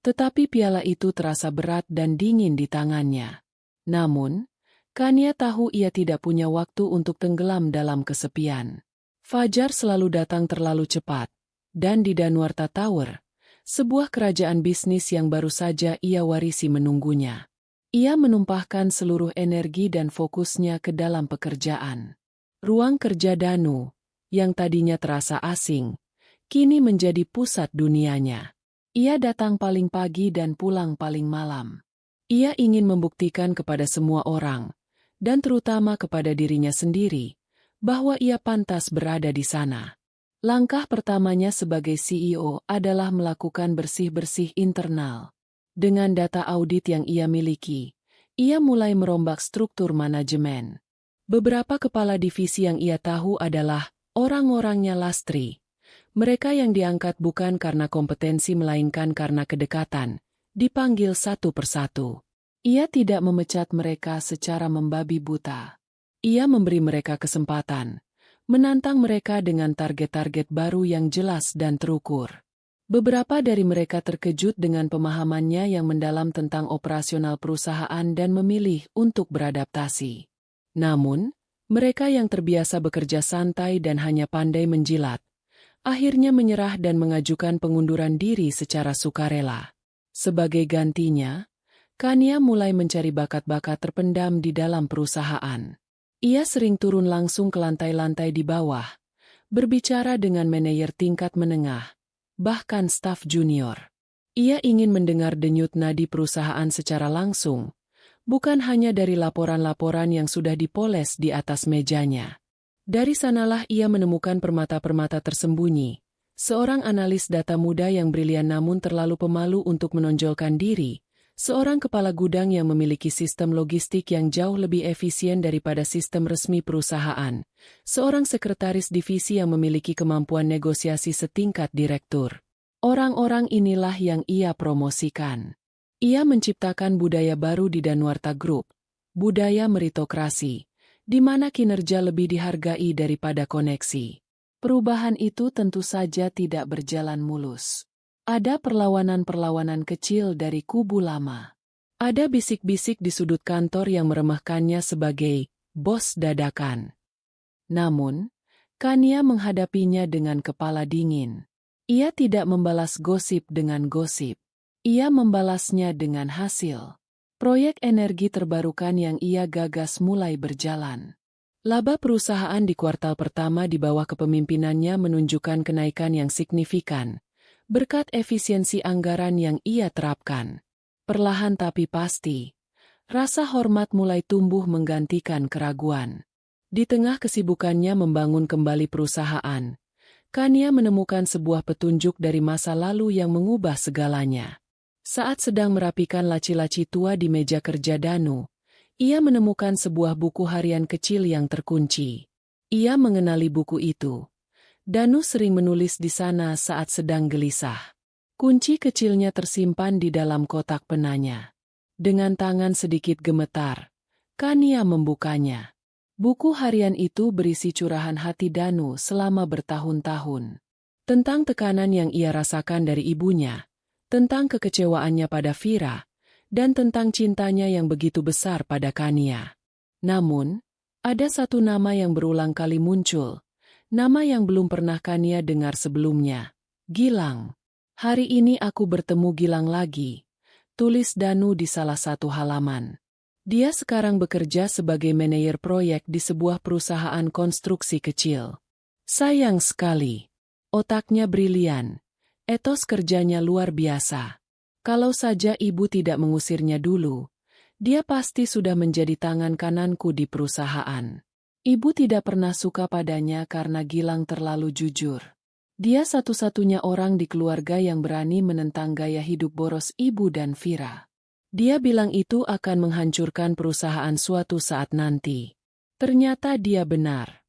tetapi piala itu terasa berat dan dingin di tangannya. Namun, Kania tahu ia tidak punya waktu untuk tenggelam dalam kesepian. Fajar selalu datang terlalu cepat, dan di Danuarta Tower, sebuah kerajaan bisnis yang baru saja ia warisi menunggunya. Ia menumpahkan seluruh energi dan fokusnya ke dalam pekerjaan. Ruang kerja Danu, yang tadinya terasa asing, kini menjadi pusat dunianya. Ia datang paling pagi dan pulang paling malam. Ia ingin membuktikan kepada semua orang, dan terutama kepada dirinya sendiri, bahwa ia pantas berada di sana. Langkah pertamanya sebagai CEO adalah melakukan bersih-bersih internal. Dengan data audit yang ia miliki, ia mulai merombak struktur manajemen. Beberapa kepala divisi yang ia tahu adalah orang-orangnya Lastri. Mereka yang diangkat bukan karena kompetensi melainkan karena kedekatan, dipanggil satu persatu. Ia tidak memecat mereka secara membabi buta. Ia memberi mereka kesempatan, menantang mereka dengan target-target baru yang jelas dan terukur. Beberapa dari mereka terkejut dengan pemahamannya yang mendalam tentang operasional perusahaan dan memilih untuk beradaptasi. Namun, mereka yang terbiasa bekerja santai dan hanya pandai menjilat, akhirnya menyerah dan mengajukan pengunduran diri secara sukarela. Sebagai gantinya, Kania mulai mencari bakat-bakat terpendam di dalam perusahaan. Ia sering turun langsung ke lantai-lantai di bawah, berbicara dengan manajer tingkat menengah, bahkan staf junior. Ia ingin mendengar denyut nadi perusahaan secara langsung, bukan hanya dari laporan-laporan yang sudah dipoles di atas mejanya. Dari sanalah ia menemukan permata-permata tersembunyi, seorang analis data muda yang brilian namun terlalu pemalu untuk menonjolkan diri, seorang kepala gudang yang memiliki sistem logistik yang jauh lebih efisien daripada sistem resmi perusahaan, seorang sekretaris divisi yang memiliki kemampuan negosiasi setingkat direktur. Orang-orang inilah yang ia promosikan. Ia menciptakan budaya baru di Danuarta Group, budaya meritokrasi, di mana kinerja lebih dihargai daripada koneksi. Perubahan itu tentu saja tidak berjalan mulus. Ada perlawanan-perlawanan kecil dari kubu lama. Ada bisik-bisik di sudut kantor yang meremehkannya sebagai bos dadakan. Namun, Kania menghadapinya dengan kepala dingin. Ia tidak membalas gosip dengan gosip. Ia membalasnya dengan hasil. Proyek energi terbarukan yang ia gagas mulai berjalan. Laba perusahaan di kuartal pertama di bawah kepemimpinannya menunjukkan kenaikan yang signifikan, berkat efisiensi anggaran yang ia terapkan. Perlahan tapi pasti, rasa hormat mulai tumbuh menggantikan keraguan. Di tengah kesibukannya membangun kembali perusahaan, Kania menemukan sebuah petunjuk dari masa lalu yang mengubah segalanya. Saat sedang merapikan laci-laci tua di meja kerja Danu, ia menemukan sebuah buku harian kecil yang terkunci. Ia mengenali buku itu. Danu sering menulis di sana saat sedang gelisah. Kunci kecilnya tersimpan di dalam kotak penanya. Dengan tangan sedikit gemetar, Kania membukanya. Buku harian itu berisi curahan hati Danu selama bertahun-tahun. Tentang tekanan yang ia rasakan dari ibunya, tentang kekecewaannya pada Vira, dan tentang cintanya yang begitu besar pada Kania. Namun, ada satu nama yang berulang kali muncul, nama yang belum pernah Kania dengar sebelumnya, Gilang. Hari ini aku bertemu Gilang lagi, tulis Danu di salah satu halaman. Dia sekarang bekerja sebagai manajer proyek di sebuah perusahaan konstruksi kecil. Sayang sekali. Otaknya brilian. Etos kerjanya luar biasa. Kalau saja ibu tidak mengusirnya dulu, dia pasti sudah menjadi tangan kananku di perusahaan. Ibu tidak pernah suka padanya karena Gilang terlalu jujur. Dia satu-satunya orang di keluarga yang berani menentang gaya hidup boros ibu dan Vira. Dia bilang itu akan menghancurkan perusahaan suatu saat nanti. Ternyata dia benar.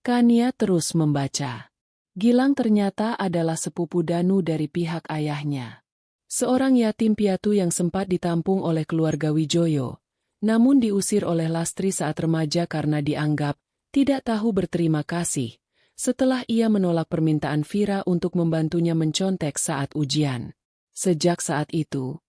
Kania terus membaca. Gilang ternyata adalah sepupu Danu dari pihak ayahnya. Seorang yatim piatu yang sempat ditampung oleh keluarga Wijoyo, namun diusir oleh Lastri saat remaja karena dianggap tidak tahu berterima kasih, setelah ia menolak permintaan Vira untuk membantunya mencontek saat ujian. Sejak saat itu,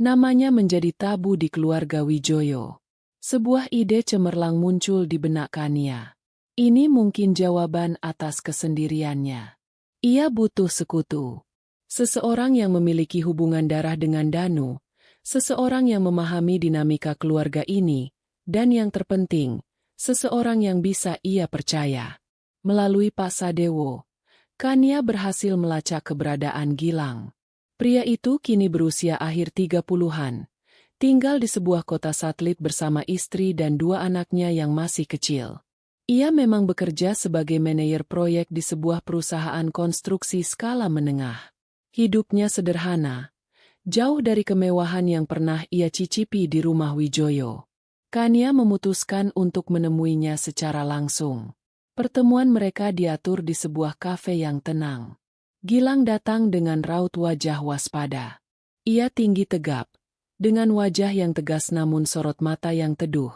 namanya menjadi tabu di keluarga Wijoyo. Sebuah ide cemerlang muncul di benak Kania. Ini mungkin jawaban atas kesendiriannya. Ia butuh sekutu. Seseorang yang memiliki hubungan darah dengan Danu, seseorang yang memahami dinamika keluarga ini, dan yang terpenting, seseorang yang bisa ia percaya. Melalui Pak Sadewo, Kania berhasil melacak keberadaan Gilang. Pria itu kini berusia akhir 30-an, tinggal di sebuah kota satelit bersama istri dan 2 anaknya yang masih kecil. Ia memang bekerja sebagai manajer proyek di sebuah perusahaan konstruksi skala menengah. Hidupnya sederhana, jauh dari kemewahan yang pernah ia cicipi di rumah Wijoyo. Kania memutuskan untuk menemuinya secara langsung. Pertemuan mereka diatur di sebuah kafe yang tenang. Gilang datang dengan raut wajah waspada. Ia tinggi tegap, dengan wajah yang tegas namun sorot mata yang teduh.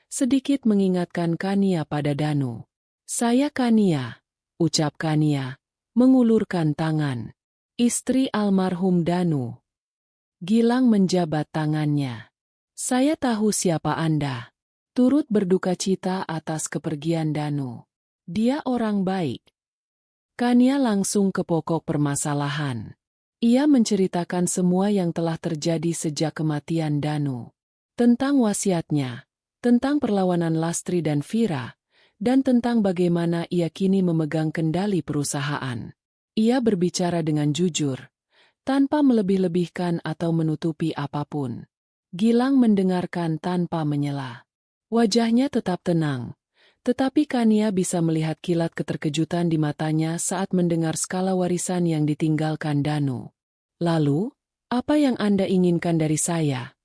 Sedikit mengingatkan Kania pada Danu. "Saya Kania," ucap Kania, mengulurkan tangan. "Istri almarhum Danu." Gilang menjabat tangannya. "Saya tahu siapa Anda." Turut berduka cita atas kepergian Danu. Dia orang baik. Kania langsung ke pokok permasalahan. Ia menceritakan semua yang telah terjadi sejak kematian Danu. Tentang wasiatnya, tentang perlawanan Lastri dan Vira, dan tentang bagaimana ia kini memegang kendali perusahaan. Ia berbicara dengan jujur, tanpa melebih-lebihkan atau menutupi apapun. Gilang mendengarkan tanpa menyela. Wajahnya tetap tenang, tetapi Kania bisa melihat kilat keterkejutan di matanya saat mendengar skala warisan yang ditinggalkan Danu. "Lalu, apa yang Anda inginkan dari saya?"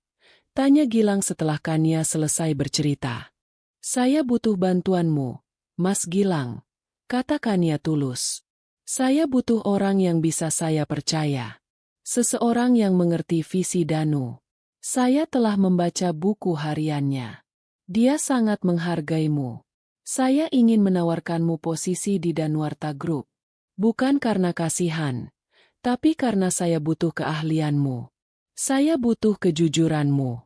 tanya Gilang setelah Kania selesai bercerita. "Saya butuh bantuanmu, Mas Gilang," kata Kania tulus. "Saya butuh orang yang bisa saya percaya. Seseorang yang mengerti visi Danu. Saya telah membaca buku hariannya. Dia sangat menghargaimu. Saya ingin menawarkanmu posisi di Danuarta Group. Bukan karena kasihan, tapi karena saya butuh keahlianmu. Saya butuh kejujuranmu."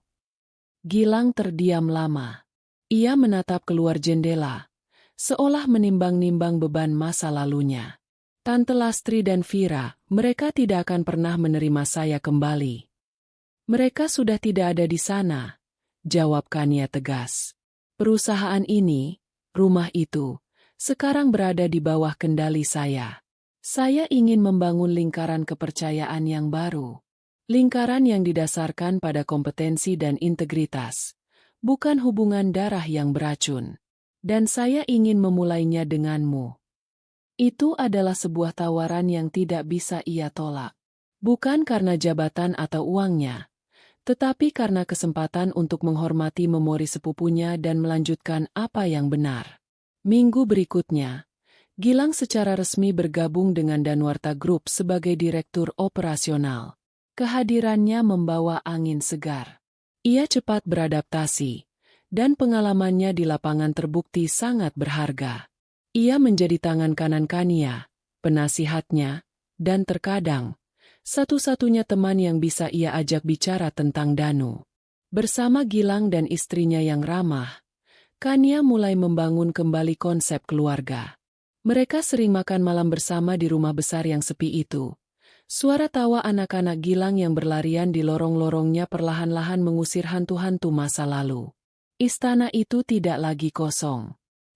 Gilang terdiam lama. Ia menatap keluar jendela, seolah menimbang-nimbang beban masa lalunya. "Tante Lastri dan Vira, mereka tidak akan pernah menerima saya kembali." "Mereka sudah tidak ada di sana," jawab Kania tegas. "Perusahaan ini, rumah itu, sekarang berada di bawah kendali saya. Saya ingin membangun lingkaran kepercayaan yang baru. Lingkaran yang didasarkan pada kompetensi dan integritas, bukan hubungan darah yang beracun. Dan saya ingin memulainya denganmu." Itu adalah sebuah tawaran yang tidak bisa ia tolak. Bukan karena jabatan atau uangnya, tetapi karena kesempatan untuk menghormati memori sepupunya dan melanjutkan apa yang benar. Minggu berikutnya, Gilang secara resmi bergabung dengan Danuarta Group sebagai direktur operasional. Kehadirannya membawa angin segar. Ia cepat beradaptasi, dan pengalamannya di lapangan terbukti sangat berharga. Ia menjadi tangan kanan Kania, penasihatnya, dan terkadang, satu-satunya teman yang bisa ia ajak bicara tentang Danu. Bersama Gilang dan istrinya yang ramah, Kania mulai membangun kembali konsep keluarga. Mereka sering makan malam bersama di rumah besar yang sepi itu. Suara tawa anak-anak Gilang yang berlarian di lorong-lorongnya perlahan-lahan mengusir hantu-hantu masa lalu. Istana itu tidak lagi kosong.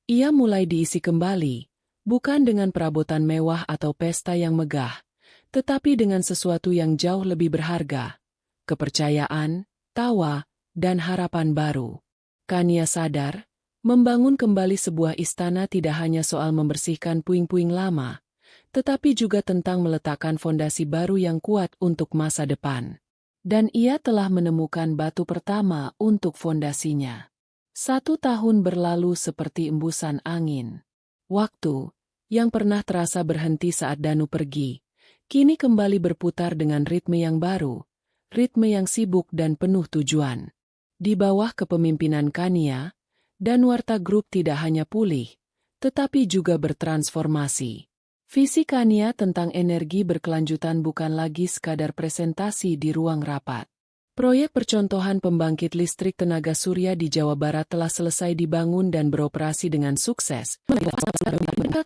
Ia mulai diisi kembali, bukan dengan perabotan mewah atau pesta yang megah, tetapi dengan sesuatu yang jauh lebih berharga: kepercayaan, tawa, dan harapan baru. Kania sadar, membangun kembali sebuah istana tidak hanya soal membersihkan puing-puing lama, tetapi juga tentang meletakkan fondasi baru yang kuat untuk masa depan. Dan ia telah menemukan batu pertama untuk fondasinya. 1 tahun berlalu seperti embusan angin. Waktu, yang pernah terasa berhenti saat Danu pergi, kini kembali berputar dengan ritme yang baru, ritme yang sibuk dan penuh tujuan. Di bawah kepemimpinan Kania, Danuarta Group tidak hanya pulih, tetapi juga bertransformasi. Visi Kania tentang energi berkelanjutan bukan lagi sekadar presentasi di ruang rapat. Proyek percontohan pembangkit listrik tenaga surya di Jawa Barat telah selesai dibangun dan beroperasi dengan sukses.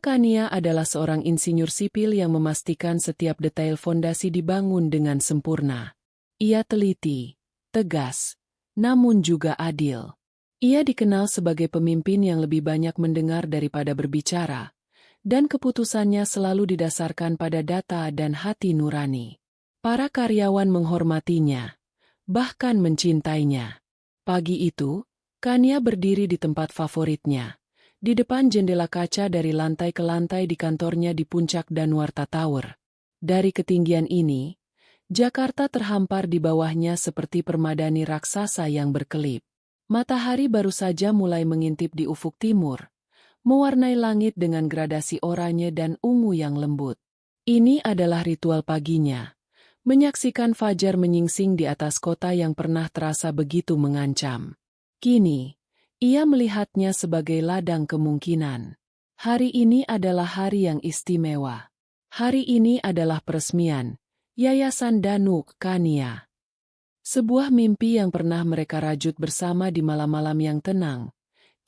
Kania adalah seorang insinyur sipil yang memastikan setiap detail fondasi dibangun dengan sempurna. Ia teliti, tegas, namun juga adil. Ia dikenal sebagai pemimpin yang lebih banyak mendengar daripada berbicara, dan keputusannya selalu didasarkan pada data dan hati nurani. Para karyawan menghormatinya, bahkan mencintainya. Pagi itu, Kania berdiri di tempat favoritnya, di depan jendela kaca dari lantai ke lantai di kantornya di puncak Danuarta Tower. Dari ketinggian ini, Jakarta terhampar di bawahnya seperti permadani raksasa yang berkelip. Matahari baru saja mulai mengintip di ufuk timur, mewarnai langit dengan gradasi oranye dan ungu yang lembut. Ini adalah ritual paginya, menyaksikan fajar menyingsing di atas kota yang pernah terasa begitu mengancam. Kini, ia melihatnya sebagai ladang kemungkinan. Hari ini adalah hari yang istimewa. Hari ini adalah peresmian Yayasan Danu Kania. Sebuah mimpi yang pernah mereka rajut bersama di malam-malam yang tenang,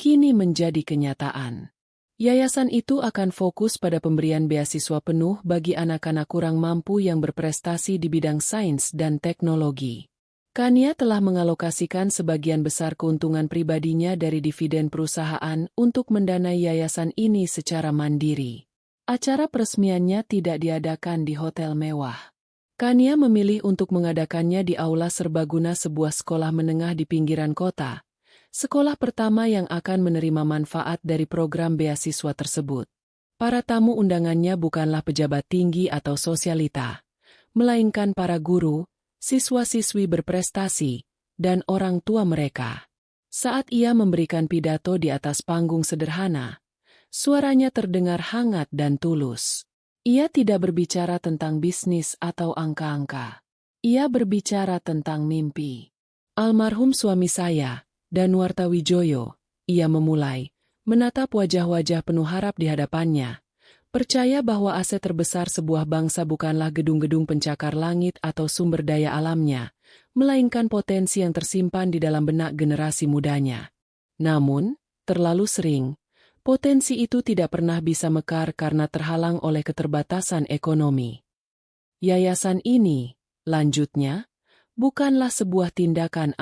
kini menjadi kenyataan. Yayasan itu akan fokus pada pemberian beasiswa penuh bagi anak-anak kurang mampu yang berprestasi di bidang sains dan teknologi. Kania telah mengalokasikan sebagian besar keuntungan pribadinya dari dividen perusahaan untuk mendanai yayasan ini secara mandiri. Acara peresmiannya tidak diadakan di hotel mewah. Kania memilih untuk mengadakannya di aula serbaguna sebuah sekolah menengah di pinggiran kota. Sekolah pertama yang akan menerima manfaat dari program beasiswa tersebut. Para tamu undangannya bukanlah pejabat tinggi atau sosialita, melainkan para guru, siswa-siswi berprestasi, dan orang tua mereka. Saat ia memberikan pidato di atas panggung sederhana, suaranya terdengar hangat dan tulus. Ia tidak berbicara tentang bisnis atau angka-angka. Ia berbicara tentang mimpi. Almarhum suami saya, Danuarta Wijoyo, ia memulai, menatap wajah-wajah penuh harap di hadapannya. Percaya bahwa aset terbesar sebuah bangsa bukanlah gedung-gedung pencakar langit atau sumber daya alamnya, melainkan potensi yang tersimpan di dalam benak generasi mudanya. Namun, terlalu sering, potensi itu tidak pernah bisa mekar karena terhalang oleh keterbatasan ekonomi. Yayasan ini, lanjutnya, bukanlah sebuah tindakan